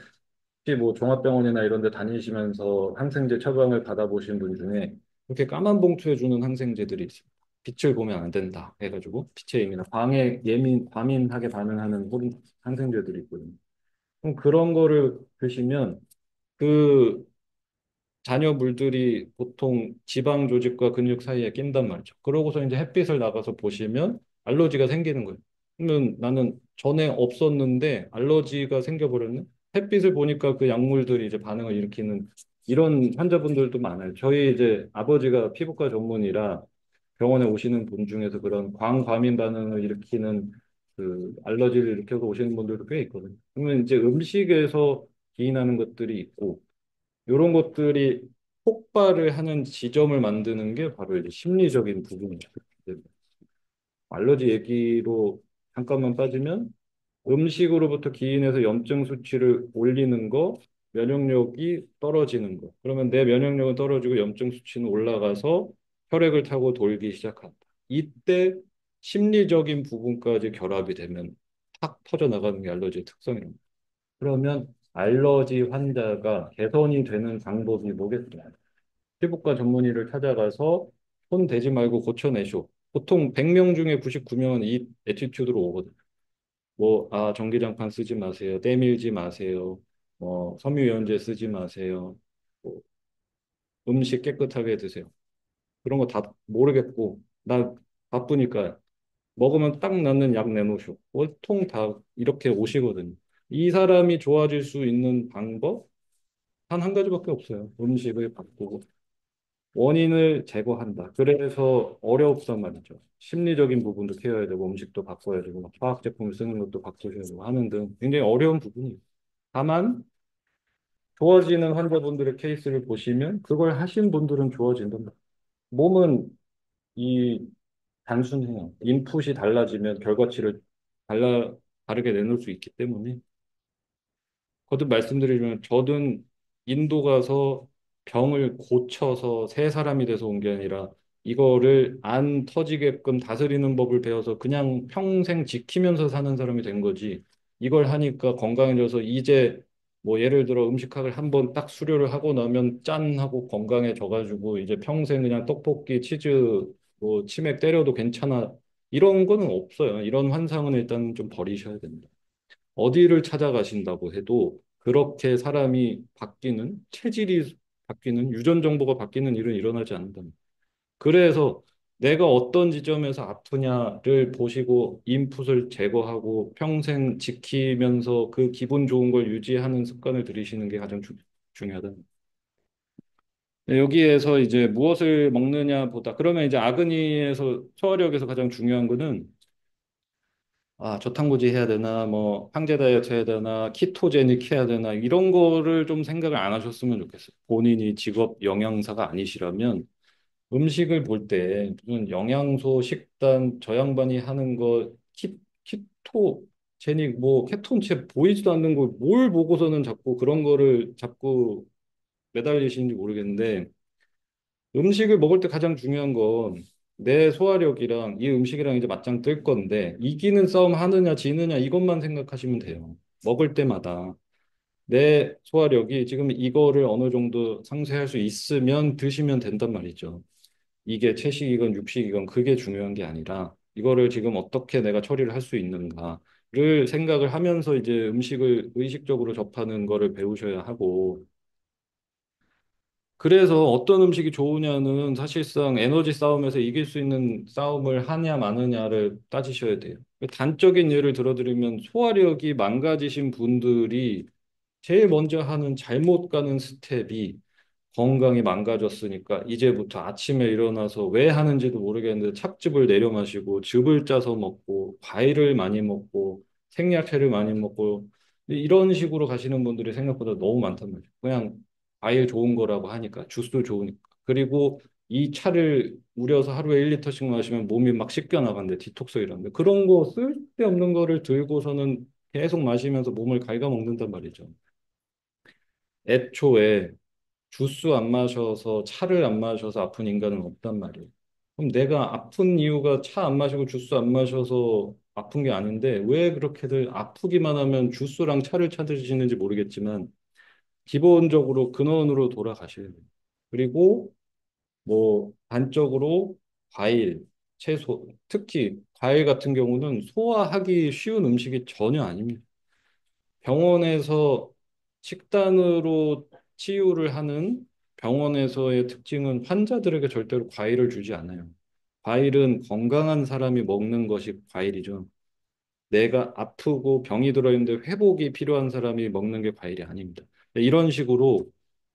혹시 뭐 종합병원이나 이런 데 다니시면서 항생제 처방을 받아보신 분 중에 이렇게 까만 봉투에 주는 항생제들이 있습니다. 빛을 보면 안 된다 해가지고 빛의 예민한 광에 과민하게 반응하는 항생제들이 있거든요. 그럼 그런 거를 드시면 그 잔여물들이 보통 지방 조직과 근육 사이에 낀단 말이죠. 그러고서 이제 햇빛을 나가서 보시면 알러지가 생기는 거예요. 그러면 나는 전에 없었는데 알러지가 생겨버렸네. 햇빛을 보니까 그 약물들이 이제 반응을 일으키는 이런 환자분들도 많아요. 저희 이제 아버지가 피부과 전문이라 병원에 오시는 분 중에서 그런 광과민 반응을 일으키는 그 알러지를 일으켜서 오시는 분들도 꽤 있거든요. 그러면 이제 음식에서 기인하는 것들이 있고 이런 것들이 폭발을 하는 지점을 만드는 게 바로 이제 심리적인 부분이죠. 이제 알러지 얘기로 잠깐만 빠지면 음식으로부터 기인해서 염증 수치를 올리는 거, 면역력이 떨어지는 거. 그러면 내 면역력은 떨어지고 염증 수치는 올라가서 혈액을 타고 돌기 시작한다. 이때 심리적인 부분까지 결합이 되면 탁 터져나가는 게 알러지의 특성입니다. 그러면 알러지 환자가 개선이 되는 방법이 뭐겠어요? 피부과 전문의를 찾아가서 손 대지 말고 고쳐내쇼. 보통 100명 중에 99명은 이 애티튜드로 오거든요. 뭐, 아, 전기장판 쓰지 마세요. 때밀지 마세요. 섬유유연제 쓰지 마세요. 뭐, 음식 깨끗하게 드세요. 그런 거 다 모르겠고, 나 바쁘니까 먹으면 딱 낫는 약 내놓으쇼. 보통 다 이렇게 오시거든요. 이 사람이 좋아질 수 있는 방법? 단 한 가지밖에 없어요. 음식을 바꾸고. 원인을 제거한다. 그래서 어렵단 말이죠. 심리적인 부분도 케어해야 되고 음식도 바꿔야 되고 막 화학 제품을 쓰는 것도 바꾸셔야 되고 하는 등 굉장히 어려운 부분이에요. 다만 좋아지는 환자분들의 케이스를 보시면 그걸 하신 분들은 좋아진단 말이에요. 몸은 이 단순해요. 인풋이 달라지면 결과치를 다르게 내놓을 수 있기 때문에 거듭 말씀드리면 저는 인도 가서 병을 고쳐서 새 사람이 돼서 온 게 아니라 이거를 안 터지게끔 다스리는 법을 배워서 그냥 평생 지키면서 사는 사람이 된 거지. 이걸 하니까 건강해져서 이제 뭐 예를 들어 음식학을 한번 딱 수료를 하고 나면 짠 하고 건강해져가지고 이제 평생 그냥 떡볶이, 치즈, 뭐 치맥 때려도 괜찮아. 이런 거는 없어요. 이런 환상은 일단 좀 버리셔야 됩니다. 어디를 찾아가신다고 해도 그렇게 사람이 바뀌는, 체질이 바뀌는, 유전 정보가 바뀌는 일은 일어나지 않는다. 그래서 내가 어떤 지점에서 아프냐를 보시고 인풋을 제거하고 평생 지키면서 그 기분 좋은 걸 유지하는 습관을 들이시는 게 가장 중요하다. 네, 여기에서 이제 무엇을 먹느냐보다 그러면 이제 아그니에서 소화력에서 가장 중요한 거는 아, 저탄고지 해야 되나, 뭐, 황제 다이어트 해야 되나, 키토제닉 해야 되나, 이런 거를 좀 생각을 안 하셨으면 좋겠어요. 본인이 직업 영양사가 아니시라면 음식을 볼 때 무슨 영양소, 식단, 저 양반이 하는 거, 키토제닉, 뭐, 케톤체 보이지도 않는 걸 뭘 보고서는 자꾸 그런 거를 자꾸 매달리시는지 모르겠는데 음식을 먹을 때 가장 중요한 건 내 소화력이랑 이 음식이랑 이제 맞짱 뜰 건데 이기는 싸움 하느냐 지느냐 이것만 생각하시면 돼요. 먹을 때마다 내 소화력이 지금 이거를 어느 정도 상쇄할 수 있으면 드시면 된단 말이죠. 이게 채식이건 육식이건 그게 중요한 게 아니라 이거를 지금 어떻게 내가 처리를 할 수 있는가를 생각을 하면서 이제 음식을 의식적으로 접하는 거를 배우셔야 하고 그래서 어떤 음식이 좋으냐는 사실상 에너지 싸움에서 이길 수 있는 싸움을 하냐 마느냐를 따지셔야 돼요. 단적인 예를 들어드리면 소화력이 망가지신 분들이 제일 먼저 하는 잘못 가는 스텝이 건강이 망가졌으니까 이제부터 아침에 일어나서 왜 하는지도 모르겠는데 찹즙을 내려 마시고 즙을 짜서 먹고 과일을 많이 먹고 생야채를 많이 먹고 이런 식으로 가시는 분들이 생각보다 너무 많단 말이에요. 그냥 과일 좋은 거라고 하니까 주스 좋으니까. 그리고 이 차를 우려서 하루에 1리터씩 마시면 몸이 막 씻겨 나간대, 디톡스 이런데. 그런 거 쓸데없는 거를 들고서는 계속 마시면서 몸을 갉아먹는단 말이죠. 애초에 주스 안 마셔서 차를 안 마셔서 아픈 인간은 없단 말이에요. 그럼 내가 아픈 이유가 차 안 마시고 주스 안 마셔서 아픈 게 아닌데 왜 그렇게들 아프기만 하면 주스랑 차를 찾으시는지 모르겠지만 기본적으로 근원으로 돌아가셔야 돼요. 그리고 뭐 단적으로 과일, 채소, 특히 과일 같은 경우는 소화하기 쉬운 음식이 전혀 아닙니다. 병원에서 식단으로 치유를 하는 병원에서의 특징은 환자들에게 절대로 과일을 주지 않아요. 과일은 건강한 사람이 먹는 것이 과일이죠. 내가 아프고 병이 들어있는데 회복이 필요한 사람이 먹는 게 과일이 아닙니다. 이런 식으로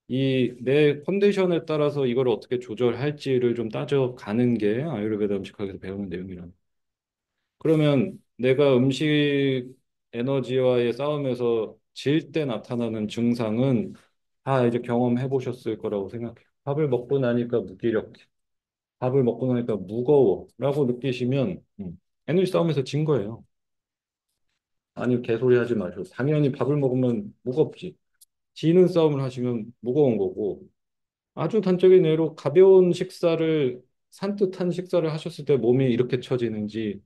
이 내 컨디션에 따라서 이걸 어떻게 조절할지를 좀 따져가는 게 아유르베다 음식학에서 배우는 내용이라. 그러면 내가 음식 에너지와의 싸움에서 질 때 나타나는 증상은 다 이제 경험해 보셨을 거라고 생각해요. 밥을 먹고 나니까 무기력해. 밥을 먹고 나니까 무거워. 라고 느끼시면 에너지 싸움에서 진 거예요. 아니, 개소리 하지 마시고. 당연히 밥을 먹으면 무겁지. 지는 싸움을 하시면 무거운 거고. 아주 단적인 예로 가벼운 식사를, 산뜻한 식사를 하셨을 때 몸이 이렇게 처지는지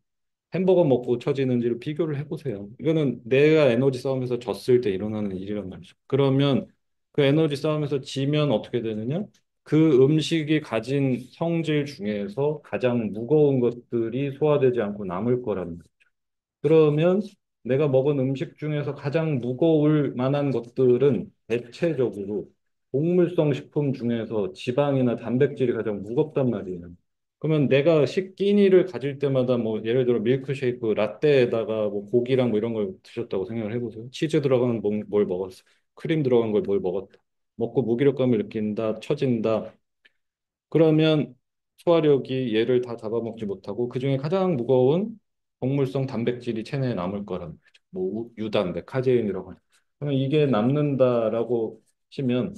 햄버거 먹고 처지는지를 비교를 해보세요. 이거는 내가 에너지 싸움에서 졌을 때 일어나는 일이란 말이죠. 그러면 그 에너지 싸움에서 지면 어떻게 되느냐? 그 음식이 가진 성질 중에서 가장 무거운 것들이 소화되지 않고 남을 거라는 거죠. 그러면 내가 먹은 음식 중에서 가장 무거울 만한 것들은 대체적으로 곡물성 식품 중에서 지방이나 단백질이 가장 무겁단 말이에요. 그러면 내가 식기니를 가질 때마다 뭐 예를 들어 밀크쉐이크, 라떼에다가 뭐 고기랑 뭐 이런 걸 드셨다고 생각을 해보세요. 치즈 들어간 뭘 먹었어. 크림 들어간 걸 뭘 먹었다. 먹고 무기력감을 느낀다, 처진다. 그러면 소화력이 얘를 다 잡아먹지 못하고 그중에 가장 무거운 곡물성 단백질이 체내에 남을 거라는 거죠. 뭐 유단백, 카제인이라고 하죠. 그러면 이게 남는다라고 치면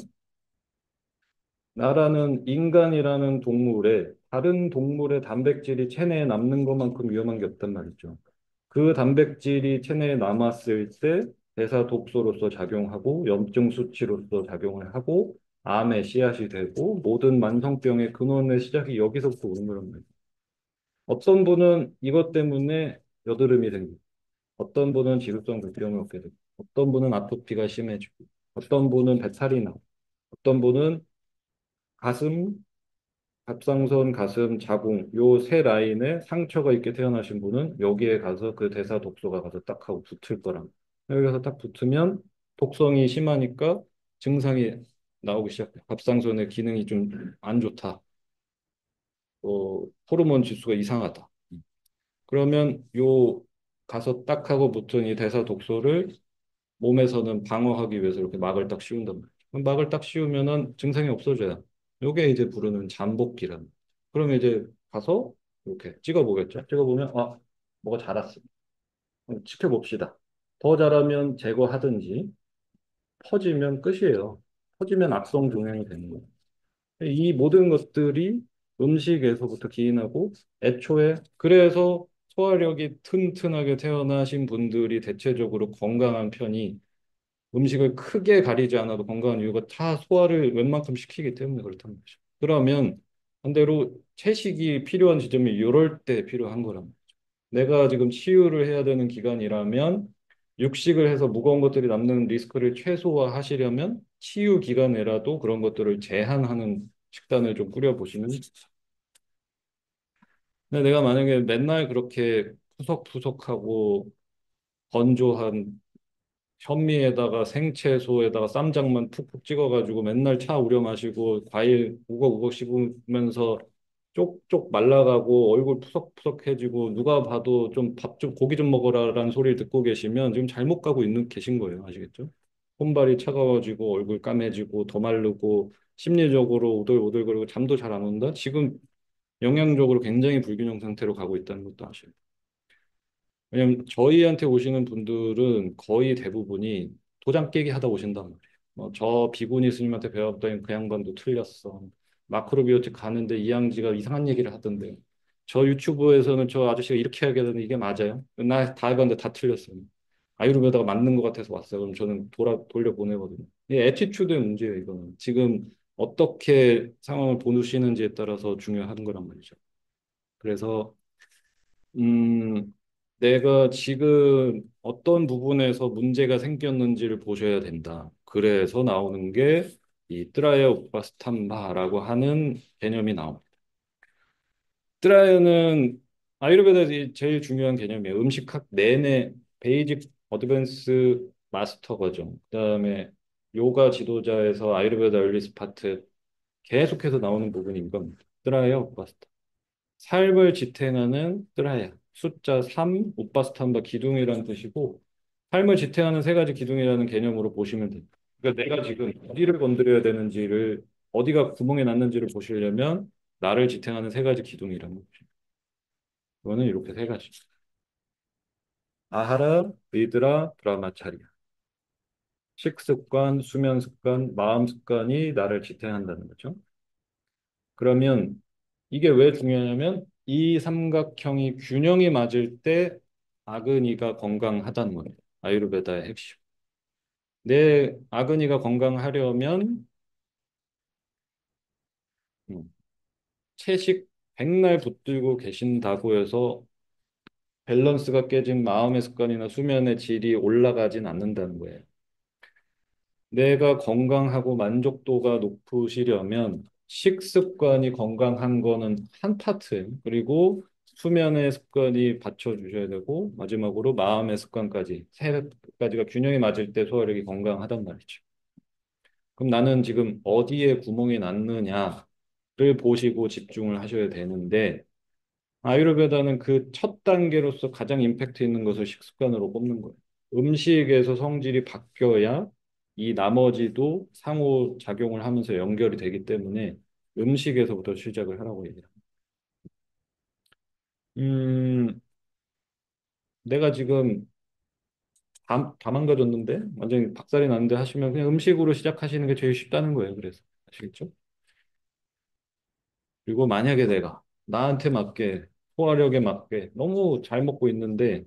나라는 인간이라는 동물에 다른 동물의 단백질이 체내에 남는 것만큼 위험한 게 없단 말이죠. 그 단백질이 체내에 남았을 때 대사 독소로서 작용하고 염증 수치로서 작용을 하고 암의 씨앗이 되고 모든 만성병의 근원의 시작이 여기서부터 오는 거란 말이에요. 어떤 분은 이것 때문에 여드름이 생기고 어떤 분은 지루성 불평을 얻게 되고 어떤 분은 아토피가 심해지고 어떤 분은 배탈이 나고 어떤 분은 가슴 갑상선, 가슴, 자궁 요 세 라인에 상처가 있게 태어나신 분은 여기에 가서 그 대사 독소가 가서 딱 하고 붙을 거랑 여기 가서 딱 붙으면 독성이 심하니까 증상이 나오기 시작해요. 갑상선의 기능이 좀 안 좋다. 호르몬 지수가 이상하다. 그러면 요 가서 딱 하고 붙은 이 대사 독소를 몸에서는 방어하기 위해서 이렇게 막을 딱 씌운단 말이에요. 그럼 막을 딱 씌우면은 증상이 없어져요. 요게 이제 부르는 잠복기란. 그러면 이제 가서 이렇게 찍어보겠죠. 찍어보면 뭐가 자랐어. 그럼 지켜봅시다. 더 자라면 제거하든지 퍼지면 끝이에요. 퍼지면 악성 종양이 되는 거예요. 이 모든 것들이 음식에서부터 기인하고 애초에 그래서 소화력이 튼튼하게 태어나신 분들이 대체적으로 건강한 편이 음식을 크게 가리지 않아도 건강한 이유가 다 소화를 웬만큼 시키기 때문에 그렇다는 거죠. 그러면 반대로 채식이 필요한 지점이 이럴 때 필요한 거란 말이죠. 내가 지금 치유를 해야 되는 기간이라면 육식을 해서 무거운 것들이 남는 리스크를 최소화하시려면 치유 기간에라도 그런 것들을 제한하는 식단을 좀 꾸려보시면. 근데 내가 만약에 맨날 그렇게 푸석푸석하고 건조한 현미에다가 생채소에다가 쌈장만 푹푹 찍어가지고 맨날 차 우려 마시고 과일 우걱우걱 씹으면서 쪽쪽 말라가고 얼굴 푸석푸석해지고 누가 봐도 좀 밥 좀 고기 좀 먹어라라는 소리를 듣고 계시면 지금 잘못 가고 있는 계신 거예요. 아시겠죠? 손발이 차가워지고 얼굴 까매지고 더 마르고 심리적으로 오들오들거리고 잠도 잘 안 온다. 지금 영양적으로 굉장히 불균형 상태로 가고 있다는 것도 아셔요. 왜냐면 저희한테 오시는 분들은 거의 대부분이 도장 깨기 하다 오신단 말이에요. 저 비구니 스님한테 배웠더니 그 양반도 틀렸어. 마크로비오틱 가는데 이양지가 이상한 얘기를 하던데 저 유튜브에서는 저 아저씨가 이렇게 하겠다는데 이게 맞아요? 나 다 해봤는데 다 틀렸어요. 아유르베다가 맞는 것 같아서 왔어요. 그럼 저는 돌려보내거든요. 이 애티튜드의 문제예요, 이거는. 지금 어떻게 상황을 보시는지에 따라서 중요한 거란 말이죠. 그래서 음, 내가 지금 어떤 부분에서 문제가 생겼는지를 보셔야 된다. 그래서 나오는 게 이 트라이아 우파스탐바라고 하는 개념이 나옵니다. 트라이아는 아유르베다의 제일 중요한 개념이에요. 음식학 내내 베이직 어드밴스 마스터 과정, 그다음에 요가 지도자에서 아유르베다 열리스 파트 계속해서 나오는 부분인 겁니다. 트라이아 우파스타. 삶을 지탱하는 뜨라야. 숫자 3, 우파스탄바 기둥이라는 뜻이고 삶을 지탱하는 세 가지 기둥이라는 개념으로 보시면 됩니다. 그러니까 내가 지금 어디를 건드려야 되는지를 어디가 구멍이 났는지를 보시려면 나를 지탱하는 세 가지 기둥이라는 거죠. 그거는 이렇게 세 가지. 아하라, 리드라, 브라마차리아. 식습관, 수면 습관, 마음 습관이 나를 지탱한다는 거죠. 그러면 이게 왜 중요하냐면 이 삼각형이 균형이 맞을 때 아그니가 건강하다는 거예요. 아유르베다의 핵심. 내 아그니가 건강하려면 음, 채식 백날 붙들고 계신다고 해서 밸런스가 깨진 마음의 습관이나 수면의 질이 올라가진 않는다는 거예요. 내가 건강하고 만족도가 높으시려면 식습관이 건강한 거는 한 파트예요. 그리고 수면의 습관이 받쳐주셔야 되고 마지막으로 마음의 습관까지 세 가지가 균형이 맞을 때 소화력이 건강하단 말이죠. 그럼 나는 지금 어디에 구멍이 났느냐를 보시고 집중을 하셔야 되는데 아유르베다는 그 첫 단계로서 가장 임팩트 있는 것을 식습관으로 꼽는 거예요. 음식에서 성질이 바뀌어야 이 나머지도 상호작용을 하면서 연결이 되기 때문에 음식에서부터 시작을 하라고 얘기해요. 내가 지금 다 망가졌는데 완전히 박살이 났는데 하시면 그냥 음식으로 시작하시는 게 제일 쉽다는 거예요. 그래서 아시겠죠? 그리고 만약에 내가 나한테 맞게 소화력에 맞게 너무 잘 먹고 있는데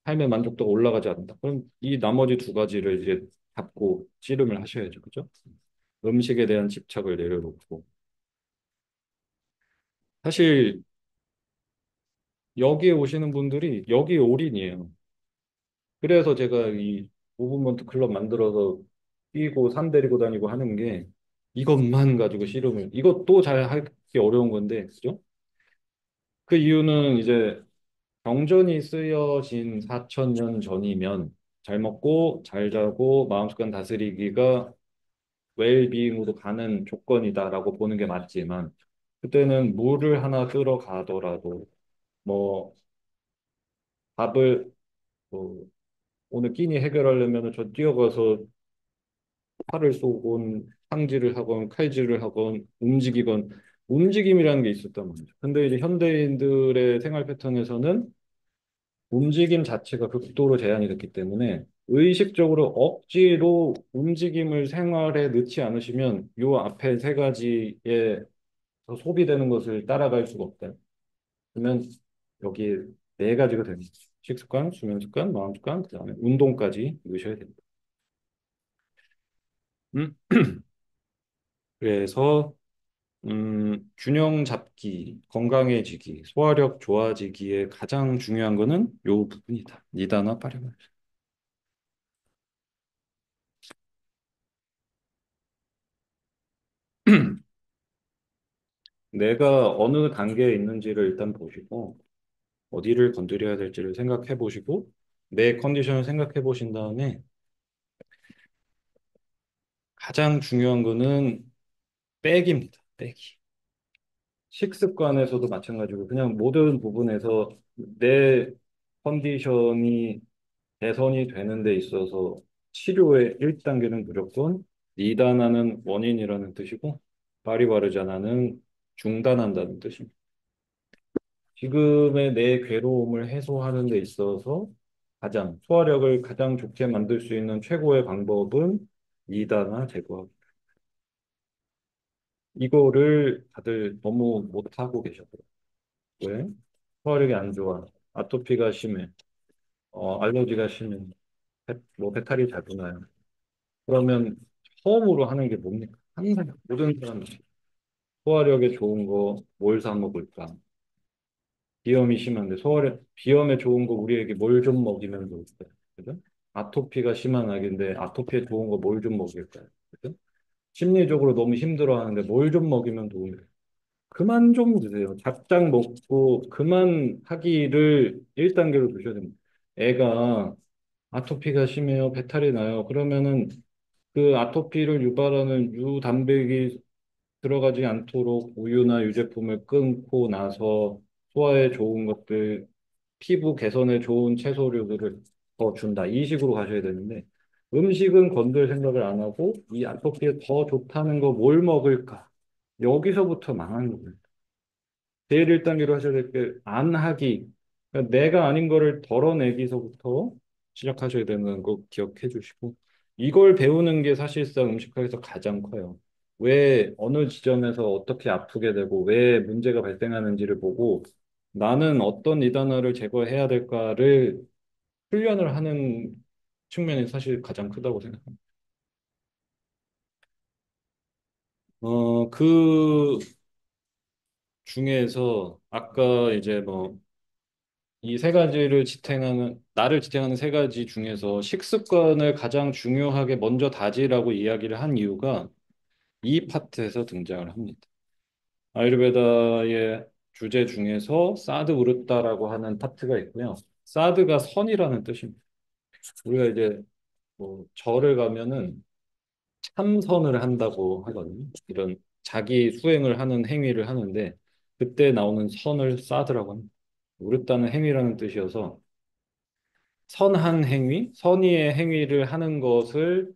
삶의 만족도가 올라가지 않는다. 그럼 이 나머지 두 가지를 이제 잡고 씨름을 하셔야죠. 그죠? 음식에 대한 집착을 내려놓고. 사실 여기에 오시는 분들이 여기 올인이에요. 그래서 제가 이 무브먼트 클럽 만들어서 뛰고 산 데리고 다니고 하는 게 이것만 가지고 씨름을 이것도 잘 하기 어려운 건데 그죠? 그 이유는 이제 경전이 쓰여진 4천 년 전이면 잘 먹고 잘 자고 마음 습관 다스리기가 웰비잉으로 가는 조건이다라고 보는 게 맞지만 그때는 물을 하나 끌어 가더라도 뭐 밥을 뭐 오늘 끼니 해결하려면 저 뛰어가서 팔을 쏘곤 상질을 하건 칼질을 하건 움직이건 움직임이라는 게 있었단 말이죠. 근데 이제 현대인들의 생활 패턴에서는 움직임 자체가 극도로 제한이 됐기 때문에 의식적으로 억지로 움직임을 생활에 넣지 않으시면 요 앞에 세 가지에 소비되는 것을 따라갈 수가 없다. 그러면 여기 네 가지가 됩니다. 식습관, 수면 습관, 마음 습관, 그다음에 운동까지 넣으셔야 됩니다. 음, 그래서 균형 잡기, 건강해지기, 소화력 좋아지기에 가장 중요한 거는 요 부분이다. 니다나 파레마. 내가 어느 단계에 있는지를 일단 보시고 어디를 건드려야 될지를 생각해 보시고 내 컨디션을 생각해 보신 다음에 가장 중요한 거는 빼기입니다. 빼기. 식습관에서도 마찬가지고 그냥 모든 부분에서 내 컨디션이 개선이 되는 데 있어서 치료의 1단계는 무조건 니단하는 원인이라는 뜻이고 바리바르자나는 중단한다는 뜻입니다. 지금의 내 괴로움을 해소하는 데 있어서 가장 소화력을 가장 좋게 만들 수 있는 최고의 방법은 니다나 제거하기. 이거를 다들 너무 못하고 계셔더라고요. 왜? 소화력이 안 좋아. 아토피가 심해. 알러지가 심해. 뭐 배탈이 자주 나요. 그러면 처음으로 하는 게 뭡니까? 항상 모든 사람들이 소화력에 좋은 거 뭘 사 먹을까? 비염이 심한데 비염에 좋은 거 우리에게 뭘 좀 먹이면 좋을까요? 그죠? 아토피가 심한 아기인데 아토피에 좋은 거 뭘 좀 먹일까요? 그죠? 심리적으로 너무 힘들어하는데 뭘 좀 먹이면 도움이 그만 좀 드세요. 작작 먹고 그만 하기를 1단계로 두셔야 됩니다. 애가 아토피가 심해요. 배탈이 나요. 그러면은 그 아토피를 유발하는 유단백이 들어가지 않도록 우유나 유제품을 끊고 나서 소화에 좋은 것들, 피부 개선에 좋은 채소류들을 더 준다. 이 식으로 가셔야 되는데 음식은 건들 생각을 안 하고 이 아토피에 더 좋다는 거 뭘 먹을까? 여기서부터 망하는 거예요. 제일 1단계로 하셔야 될 게 안 하기. 그러니까 내가 아닌 거를 덜어내기서부터 시작하셔야 되는 거 기억해 주시고 이걸 배우는 게 사실상 음식학에서 가장 커요. 왜 어느 지점에서 어떻게 아프게 되고 왜 문제가 발생하는지를 보고 나는 어떤 이단어를 제거해야 될까를 훈련을 하는 측면이 사실 가장 크다고 생각합니다. 그 중에서 아까 이제 뭐 이 세 가지를 나를 지탱하는 세 가지 중에서 식습관을 가장 중요하게 먼저 다지라고 이야기를 한 이유가 이 파트에서 등장을 합니다. 아유르베다의 주제 중에서 사드 우르타라고 하는 파트가 있고요. 사드가 선이라는 뜻입니다. 우리가 이제 뭐 절을 가면은 참선을 한다고 하거든요. 이런 자기 수행을 하는 행위를 하는데 그때 나오는 선을 사드라고 합니다. 우르타는 행위라는 뜻이어서 선한 행위, 선의의 행위를 하는 것을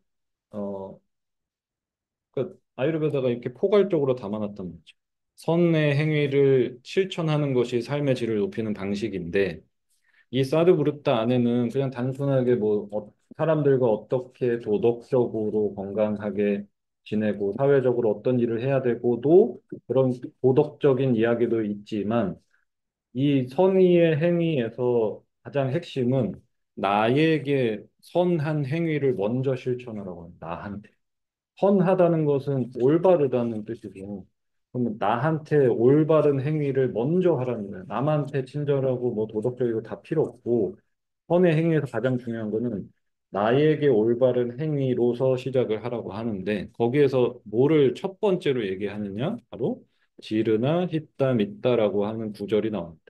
어, 그 아유르베다가 이렇게 포괄적으로 담아놨던 거죠. 선의 행위를 실천하는 것이 삶의 질을 높이는 방식인데 이 사르브루타 안에는 그냥 단순하게 사람들과 어떻게 도덕적으로 건강하게 지내고 사회적으로 어떤 일을 해야 되고도 그런 도덕적인 이야기도 있지만 이 선의의 행위에서 가장 핵심은 나에게 선한 행위를 먼저 실천하라고 합니다. 나한테. 선하다는 것은 올바르다는 뜻이고, 그러면 나한테 올바른 행위를 먼저 하라는 거예요. 남한테 친절하고 뭐 도덕적이고 다 필요 없고, 선의 행위에서 가장 중요한 거는 나에게 올바른 행위로서 시작을 하라고 하는데, 거기에서 뭐를 첫 번째로 얘기하느냐? 바로 지르나 히따 믿다라고 하는 구절이 나옵니다.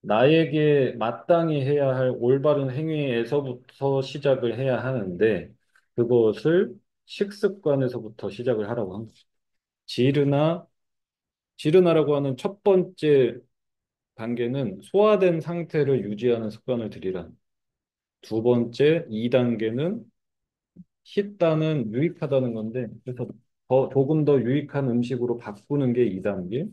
나에게 마땅히 해야 할 올바른 행위에서부터 시작을 해야 하는데 그것을 식습관에서부터 시작을 하라고 합니다. 지르나, 지르나라고 하는 첫 번째 단계는 소화된 상태를 유지하는 습관을 들이라. 두 번째, 2단계는 식다는 유익하다는 건데 그래서 조금 더 유익한 음식으로 바꾸는 게 2단계.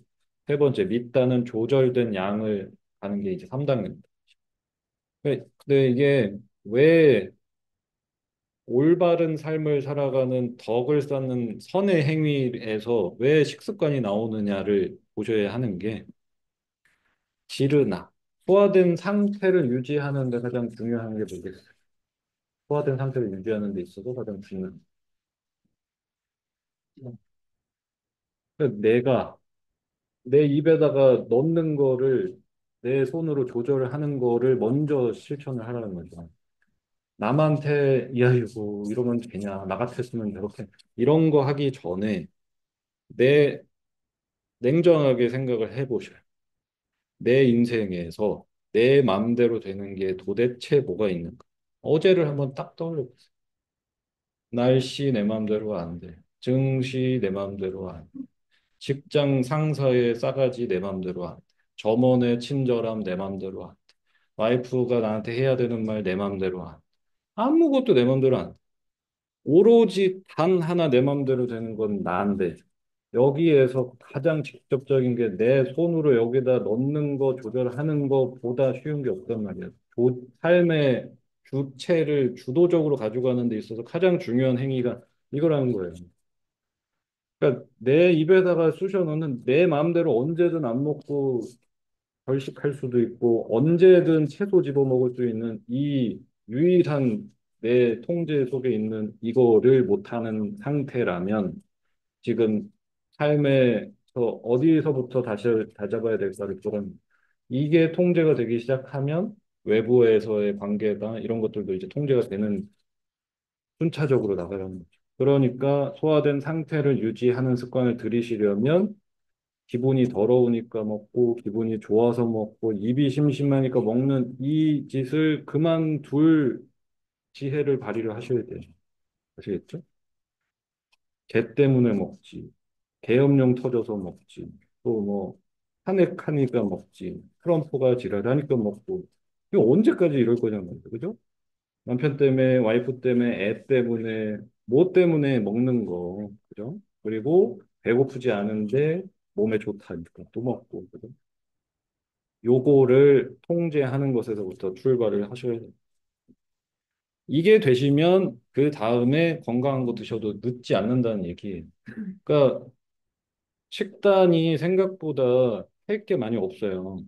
세 번째, 밑다는 조절된 양을 가는 게 이제 3단계입니다. 근데 이게 왜 올바른 삶을 살아가는 덕을 쌓는 선의 행위에서 왜 식습관이 나오느냐를 보셔야 하는 게 지르나 소화된 상태를 유지하는 데 가장 중요한 게 뭐겠어요? 소화된 상태를 유지하는 데 있어서 가장 중요한 그러니까 내가 내 입에다가 넣는 거를 내 손으로 조절을 하는 거를 먼저 실천을 하라는 거죠. 남한테 야 이거 이러면 되냐 나 같았으면 저렇게 이런 거 하기 전에 내 냉정하게 생각을 해보셔요. 내 인생에서 내 마음대로 되는 게 도대체 뭐가 있는가? 어제를 한번 딱 떠올려 보세요. 날씨 내 마음대로 안 돼. 증시 내 마음대로 안 돼. 직장 상사의 싸가지 내 마음대로 안 돼. 점원의 친절함 내 마음대로 안 돼. 와이프가 나한테 해야 되는 말 내 마음대로 안 돼. 아무것도 내 마음대로 안 돼. 오로지 단 하나 내 마음대로 되는 건 나인데 여기에서 가장 직접적인 게 내 손으로 여기다 넣는 거 조절하는 것보다 쉬운 게 없단 말이야. 삶의 주체를 주도적으로 가져가는 데 있어서 가장 중요한 행위가 이거라는 거예요. 그러니까 내 입에다가 쑤셔 넣는 내 마음대로 언제든 안 먹고 결식할 수도 있고 언제든 채소 집어 먹을 수 있는 이 유일한 내 통제 속에 있는 이거를 못하는 상태라면 지금 삶에서 어디서부터 다시 다잡아야 될까를 조금 이게 통제가 되기 시작하면 외부에서의 관계가 이런 것들도 이제 통제가 되는 순차적으로 나가려는 거죠. 그러니까 소화된 상태를 유지하는 습관을 들이시려면 기분이 더러우니까 먹고 기분이 좋아서 먹고 입이 심심하니까 먹는 이 짓을 그만둘 지혜를 발휘를 하셔야 돼요. 아시겠죠? 개 때문에 먹지. 계엄령 터져서 먹지. 또 뭐 탄핵하니까 먹지. 트럼프가 지랄하니까 먹고. 이거 언제까지 이럴 거냐는 거죠. 그죠? 남편 때문에, 와이프 때문에, 애 때문에, 뭐 때문에 먹는 거. 그죠? 그리고 배고프지 않은데 몸에 좋다니까 또 먹고. 그죠? 요거를 통제하는 것에서부터 출발을 하셔야 돼요. 이게 되시면 그 다음에 건강한 거 드셔도 늦지 않는다는 얘기예요. 그러니까 식단이 생각보다 할 게 많이 없어요.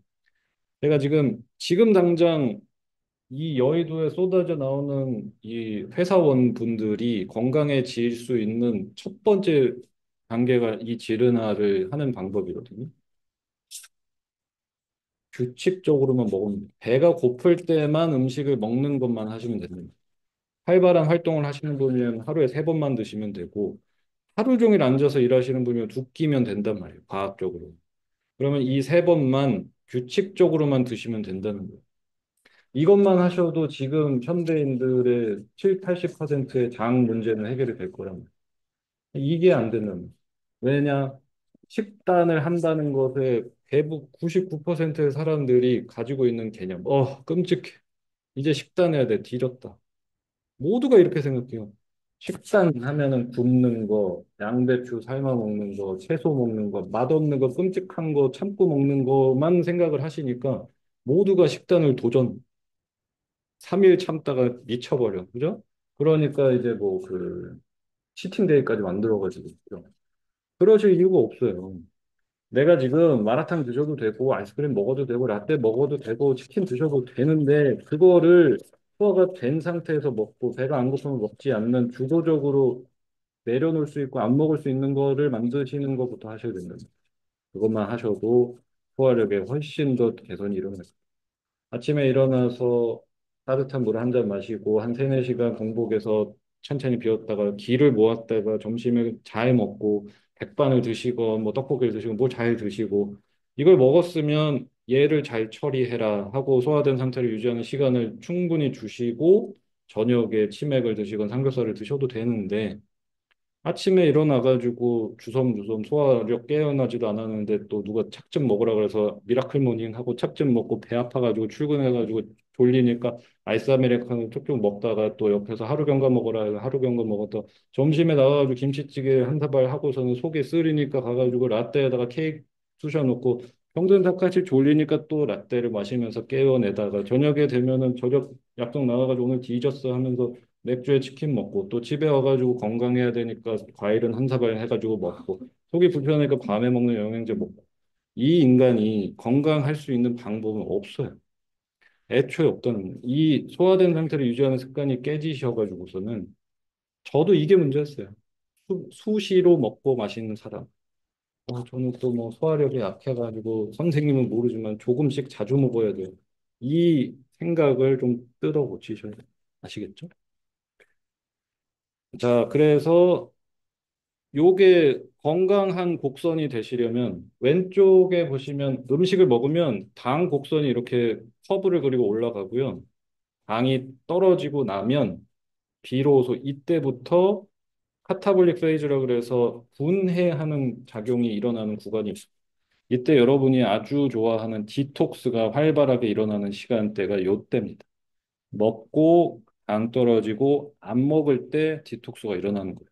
제가 지금 당장 이 여의도에 쏟아져 나오는 이 회사원 분들이 건강해질 수 있는 첫 번째 단계가 이 지르나를 하는 방법이거든요. 규칙적으로만 먹으면 돼요. 배가 고플 때만 음식을 먹는 것만 하시면 됩니다. 활발한 활동을 하시는 분이면 하루에 세 번만 드시면 되고 하루 종일 앉아서 일하시는 분이면 두 끼면 된단 말이에요. 과학적으로. 그러면 이 세 번만 규칙적으로만 드시면 된다는 거예요. 이것만 하셔도 지금 현대인들의 7, 80%의 장 문제는 해결이 될 거란 말이에요. 이게 안 되는. 왜냐? 식단을 한다는 것에 대부분 99%의 사람들이 가지고 있는 개념. 끔찍해. 이제 식단해야 돼. 뒤졌다. 모두가 이렇게 생각해요. 식단 하면은 굽는 거, 양배추 삶아 먹는 거, 채소 먹는 거, 맛없는 거, 끔찍한 거 참고 먹는 거만 생각을 하시니까 모두가 식단을 도전. 3일 참다가 미쳐버려. 그죠? 그러니까 이제 뭐 치팅데이까지 만들어가지고 있죠. 그러실 이유가 없어요. 내가 지금 마라탕 드셔도 되고 아이스크림 먹어도 되고 라떼 먹어도 되고 치킨 드셔도 되는데 그거를 소화가 된 상태에서 먹고 배가 안 고프면 먹지 않는 주도적으로 내려놓을 수 있고 안 먹을 수 있는 거를 만드시는 것부터 하셔야 됩니다. 그것만 하셔도 소화력에 훨씬 더 개선이 일어날 아침에 일어나서 따뜻한 물 한 잔 마시고 한 세네 시간 공복에서 천천히 비웠다가 기를 모았다가 점심에 잘 먹고 백반을 드시고 뭐 떡볶이를 드시고 뭐 잘 드시고 이걸 먹었으면 얘를 잘 처리해라 하고 소화된 상태를 유지하는 시간을 충분히 주시고 저녁에 치맥을 드시건 삼겹살을 드셔도 되는데 아침에 일어나가지고 주섬주섬 소화력 깨어나지도 않았는데 또 누가 착즙 먹으라 그래서 미라클 모닝 하고 착즙 먹고 배 아파가지고 출근해가지고 졸리니까 아이스 아메리카노 쪽쪽 먹다가 또 옆에서 하루 경과 먹으라 해서 하루 경과 먹었다 점심에 나가가지고 김치찌개 한 사발 하고서는 속이 쓰리니까 가가지고 라떼에다가 케이크 쑤셔 넣고 평소엔 똑같이 졸리니까 또 라떼를 마시면서 깨어내다가 저녁에 되면은 저녁 약속 나가가지고 오늘 뒤졌어 하면서 맥주에 치킨 먹고 또 집에 와가지고 건강해야 되니까 과일은 한 사발 해가지고 먹고 속이 불편하니까 밤에 먹는 영양제 먹고 이 인간이 건강할 수 있는 방법은 없어요. 애초에 없다는 거예요. 이 소화된 상태를 유지하는 습관이 깨지셔가지고서는 저도 이게 문제였어요. 수시로 먹고 마시는 사람. 저는 또 뭐 소화력이 약해가지고 선생님은 모르지만 조금씩 자주 먹어야 돼요. 이 생각을 좀 뜯어 고치셔야 돼요. 아시겠죠? 자, 그래서 요게 건강한 곡선이 되시려면 왼쪽에 보시면 음식을 먹으면 당 곡선이 이렇게 커브를 그리고 올라가고요. 당이 떨어지고 나면 비로소 이때부터 카타볼릭 페이즈라고 그래서 분해하는 작용이 일어나는 구간이 있습니다. 이때 여러분이 아주 좋아하는 디톡스가 활발하게 일어나는 시간대가 요때입니다. 먹고 당 떨어지고 안 먹을 때 디톡스가 일어나는 거예요.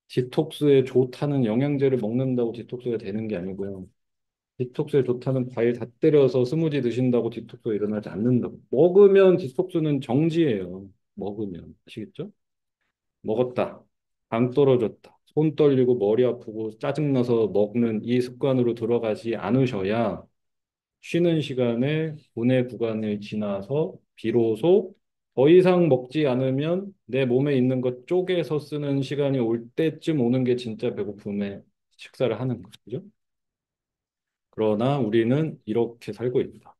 디톡스에 좋다는 영양제를 먹는다고 디톡스가 되는 게 아니고요. 디톡스에 좋다는 과일 다 때려서 스무디 드신다고 디톡스가 일어나지 않는다고. 먹으면 디톡스는 정지예요. 먹으면. 아시겠죠? 먹었다. 당 떨어졌다. 손 떨리고 머리 아프고 짜증나서 먹는 이 습관으로 들어가지 않으셔야 쉬는 시간에 분해 구간을 지나서 비로소 더 이상 먹지 않으면 내 몸에 있는 것 쪼개서 쓰는 시간이 올 때쯤 오는 게 진짜 배고픔에 식사를 하는 거죠. 그러나 우리는 이렇게 살고 있다.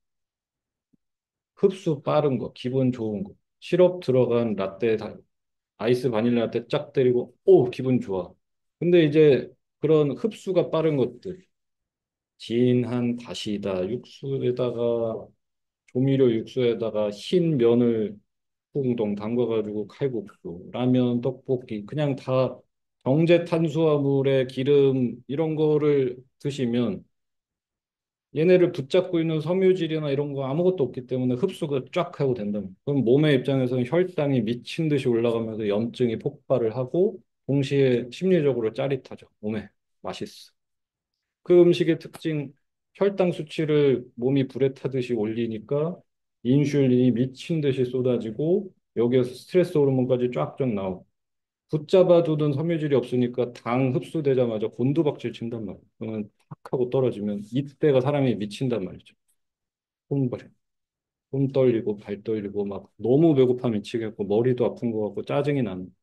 흡수 빠른 거, 기분 좋은 거, 시럽 들어간 라떼, 아이스 바닐라 라떼 쫙 때리고, 오, 기분 좋아. 근데 이제 그런 흡수가 빠른 것들, 진한 다시다, 육수에다가 조미료 육수에다가 흰 면을 웅동 담가가지고 칼국수, 라면, 떡볶이 그냥 다 정제 탄수화물에 기름 이런 거를 드시면 얘네를 붙잡고 있는 섬유질이나 이런 거 아무것도 없기 때문에 흡수가 쫙 하고 된다면 그럼 몸의 입장에서는 혈당이 미친 듯이 올라가면서 염증이 폭발을 하고 동시에 심리적으로 짜릿하죠. 몸에 맛있어. 그 음식의 특징, 혈당 수치를 몸이 불에 타듯이 올리니까 인슐린이 미친 듯이 쏟아지고 여기에서 스트레스 호르몬까지 쫙쫙 나오고 붙잡아두던 섬유질이 없으니까 당 흡수되자마자 곤두박질 친단 말이에요. 그러면 탁 하고 떨어지면 이때가 사람이 미친단 말이죠. 손발, 손 떨리고 발 떨리고 막 너무 배고파 미치겠고 머리도 아픈 것 같고 짜증이 나는.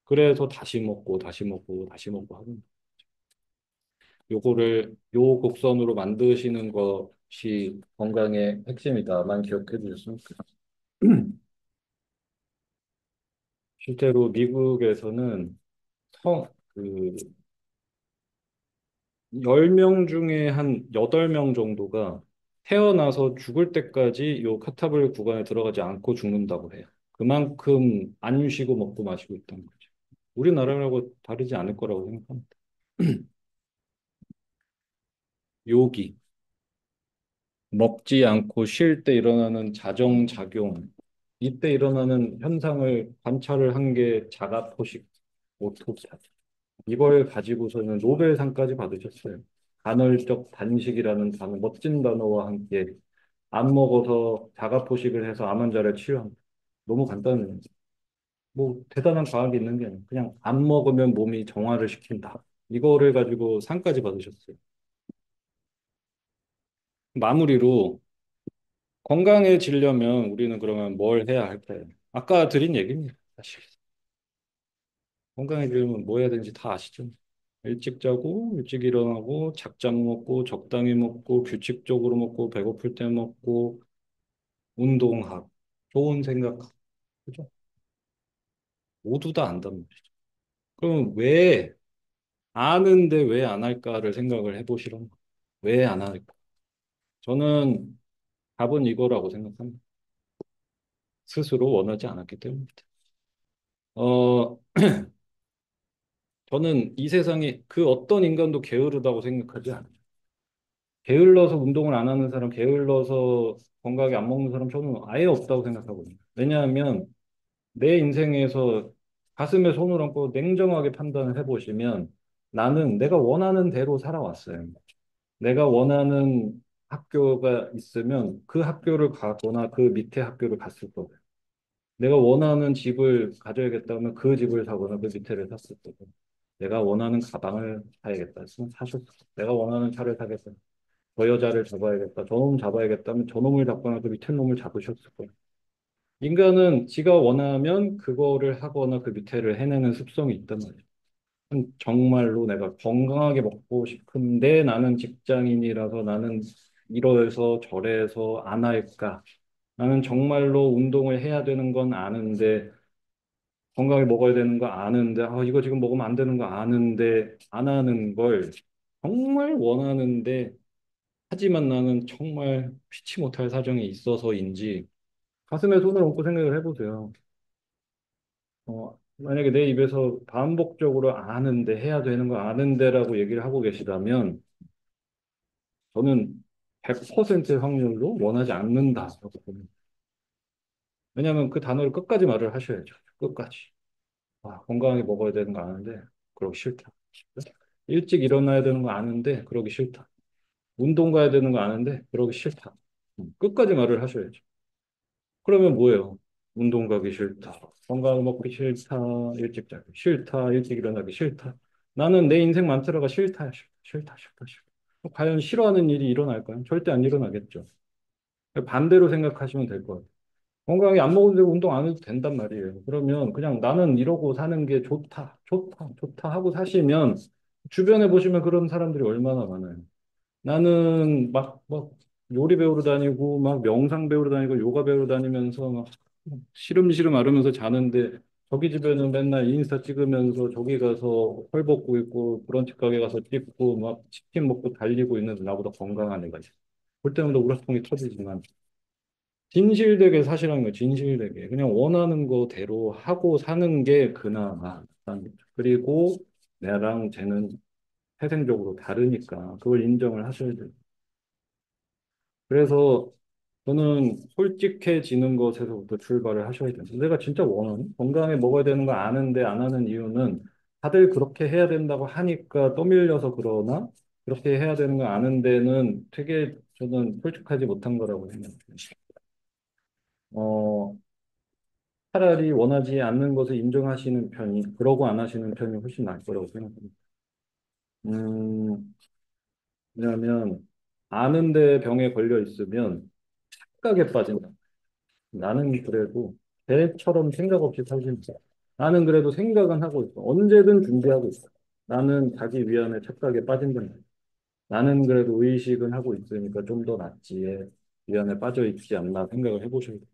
그래서 다시 먹고 다시 먹고 다시 먹고 하는 요거를 요 곡선으로 만드시는 것이 건강의 핵심이다만 기억해 주셨으면 좋겠습니다. 실제로 미국에서는 그 10명 중에 한 8명 정도가 태어나서 죽을 때까지 요 카타볼 구간에 들어가지 않고 죽는다고 해요. 그만큼 안 쉬고 먹고 마시고 있다는 거죠. 우리나라하고 다르지 않을 거라고 생각합니다. 요기, 먹지 않고 쉴 때 일어나는 자정작용, 이때 일어나는 현상을 관찰을 한 게 자가포식, 오토fagy. 이걸 가지고서는 노벨상까지 받으셨어요. 간헐적 단식이라는 단어, 멋진 단어와 함께 안 먹어서 자가포식을 해서 암 환자를 치료합니다. 너무 간단해요. 뭐 대단한 과학이 있는 게 아니에요. 그냥 안 먹으면 몸이 정화를 시킨다. 이거를 가지고 상까지 받으셨어요. 마무리로 건강해지려면 우리는 그러면 뭘 해야 할까요? 아까 드린 얘기입니다. 사실 건강해지려면 뭐 해야 되는지 다 아시죠? 일찍 자고 일찍 일어나고 작정 먹고 적당히 먹고 규칙적으로 먹고 배고플 때 먹고 운동하고 좋은 생각하고 그죠? 모두 다 안단 말이죠. 그럼 왜 아는데 왜 안 할까를 생각을 해보시라는 거예요. 왜 안 할까? 저는 답은 이거라고 생각합니다. 스스로 원하지 않았기 때문입니다. 어, 저는 이 세상에 그 어떤 인간도 게으르다고 생각하지 않아요. 게을러서 운동을 안 하는 사람, 게을러서 건강하게 안 먹는 사람 저는 아예 없다고 생각하거든요. 왜냐하면 내 인생에서 가슴에 손을 얹고 냉정하게 판단을 해보시면 나는 내가 원하는 대로 살아왔어요. 내가 원하는 학교가 있으면 그 학교를 가거나 그 밑에 학교를 갔을 거고요. 내가 원하는 집을 가져야겠다면 그 집을 사거나 그 밑에를 샀을 거고. 내가 원하는 가방을 사야겠다 했으면 사셨을 거고. 내가 원하는 차를 사겠다. 저 여자를 잡아야겠다. 저놈 잡아야겠다면 저놈을 잡거나 그 밑에 놈을 잡으셨을 거예요. 인간은 지가 원하면 그거를 하거나 그 밑에를 해내는 습성이 있단 말이에요. 정말로 내가 건강하게 먹고 싶은데 나는 직장인이라서 나는 이러해서 저래서 안 할까? 나는 정말로 운동을 해야 되는 건 아는데 건강하게 먹어야 되는 거 아는데 이거 지금 먹으면 안 되는 거 아는데 안 하는 걸 정말 원하는데 하지만 나는 정말 피치 못할 사정이 있어서인지 가슴에 손을 얹고 생각을 해보세요. 만약에 내 입에서 반복적으로 아는데 해야 되는 거 아는데라고 얘기를 하고 계시다면 저는 100%의 확률로 원하지 않는다라고 봅니다. 왜냐하면 그 단어를 끝까지 말을 하셔야죠. 끝까지. 건강하게 먹어야 되는 거 아는데 그러기 싫다. 일찍 일어나야 되는 거 아는데 그러기 싫다. 운동 가야 되는 거 아는데 그러기 싫다. 끝까지 말을 하셔야죠. 그러면 뭐예요? 운동 가기 싫다. 건강 먹기 싫다. 일찍 자기 싫다. 일찍 일어나기 싫다. 나는 내 인생 만트라가 싫다, 싫다, 싫다, 싫다, 싫다. 과연 싫어하는 일이 일어날까요? 절대 안 일어나겠죠. 반대로 생각하시면 될 것 같아요. 건강하게 안 먹어도 되고 운동 안 해도 된단 말이에요. 그러면 그냥 나는 이러고 사는 게 좋다, 좋다, 좋다 하고 사시면 주변에 보시면 그런 사람들이 얼마나 많아요. 나는 막 요리 배우러 다니고 막 명상 배우러 다니고 요가 배우러 다니면서 막 시름시름 앓으면서 자는데 저기 집에는 맨날 인스타 찍으면서 저기 가서 헐 벗고 있고 브런치 가게 가서 찍고 막 치킨 먹고 달리고 있는 나보다 건강한 애가 있어. 볼 때마다 우라통이 터지지만 진실되게 사실한 거 진실되게 그냥 원하는 거대로 하고 사는 게 그나마 난 그리고 나랑 쟤는 태생적으로 다르니까 그걸 인정을 하셔야 돼요. 그래서 저는 솔직해지는 것에서부터 출발을 하셔야 돼요. 내가 진짜 원하는 건강에 먹어야 되는 거 아는데 안 하는 이유는 다들 그렇게 해야 된다고 하니까 떠밀려서 그러나 그렇게 해야 되는 거 아는 데는 되게 저는 솔직하지 못한 거라고 생각해요. 어, 차라리 원하지 않는 것을 인정하시는 편이, 그러고 안 하시는 편이 훨씬 나을 거라고 생각합니다. 음, 왜냐하면, 아는데 병에 걸려 있으면 착각에 빠진다. 나는 그래도 배처럼 생각 없이 살진다. 나는 그래도 생각은 하고 있어. 언제든 준비하고 있어. 나는 자기 위안에 착각에 빠진다. 나는 그래도 의식은 하고 있으니까 좀 더 낫지에 위안에 빠져 있지 않나 생각을 해보셔야 돼요.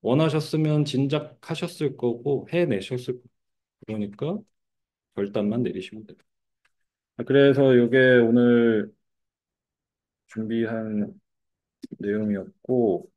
원하셨으면 진작하셨을 거고 해내셨을 거고. 그러니까 결단만 내리시면 돼요. 그래서 이게 오늘 준비한 내용이었고,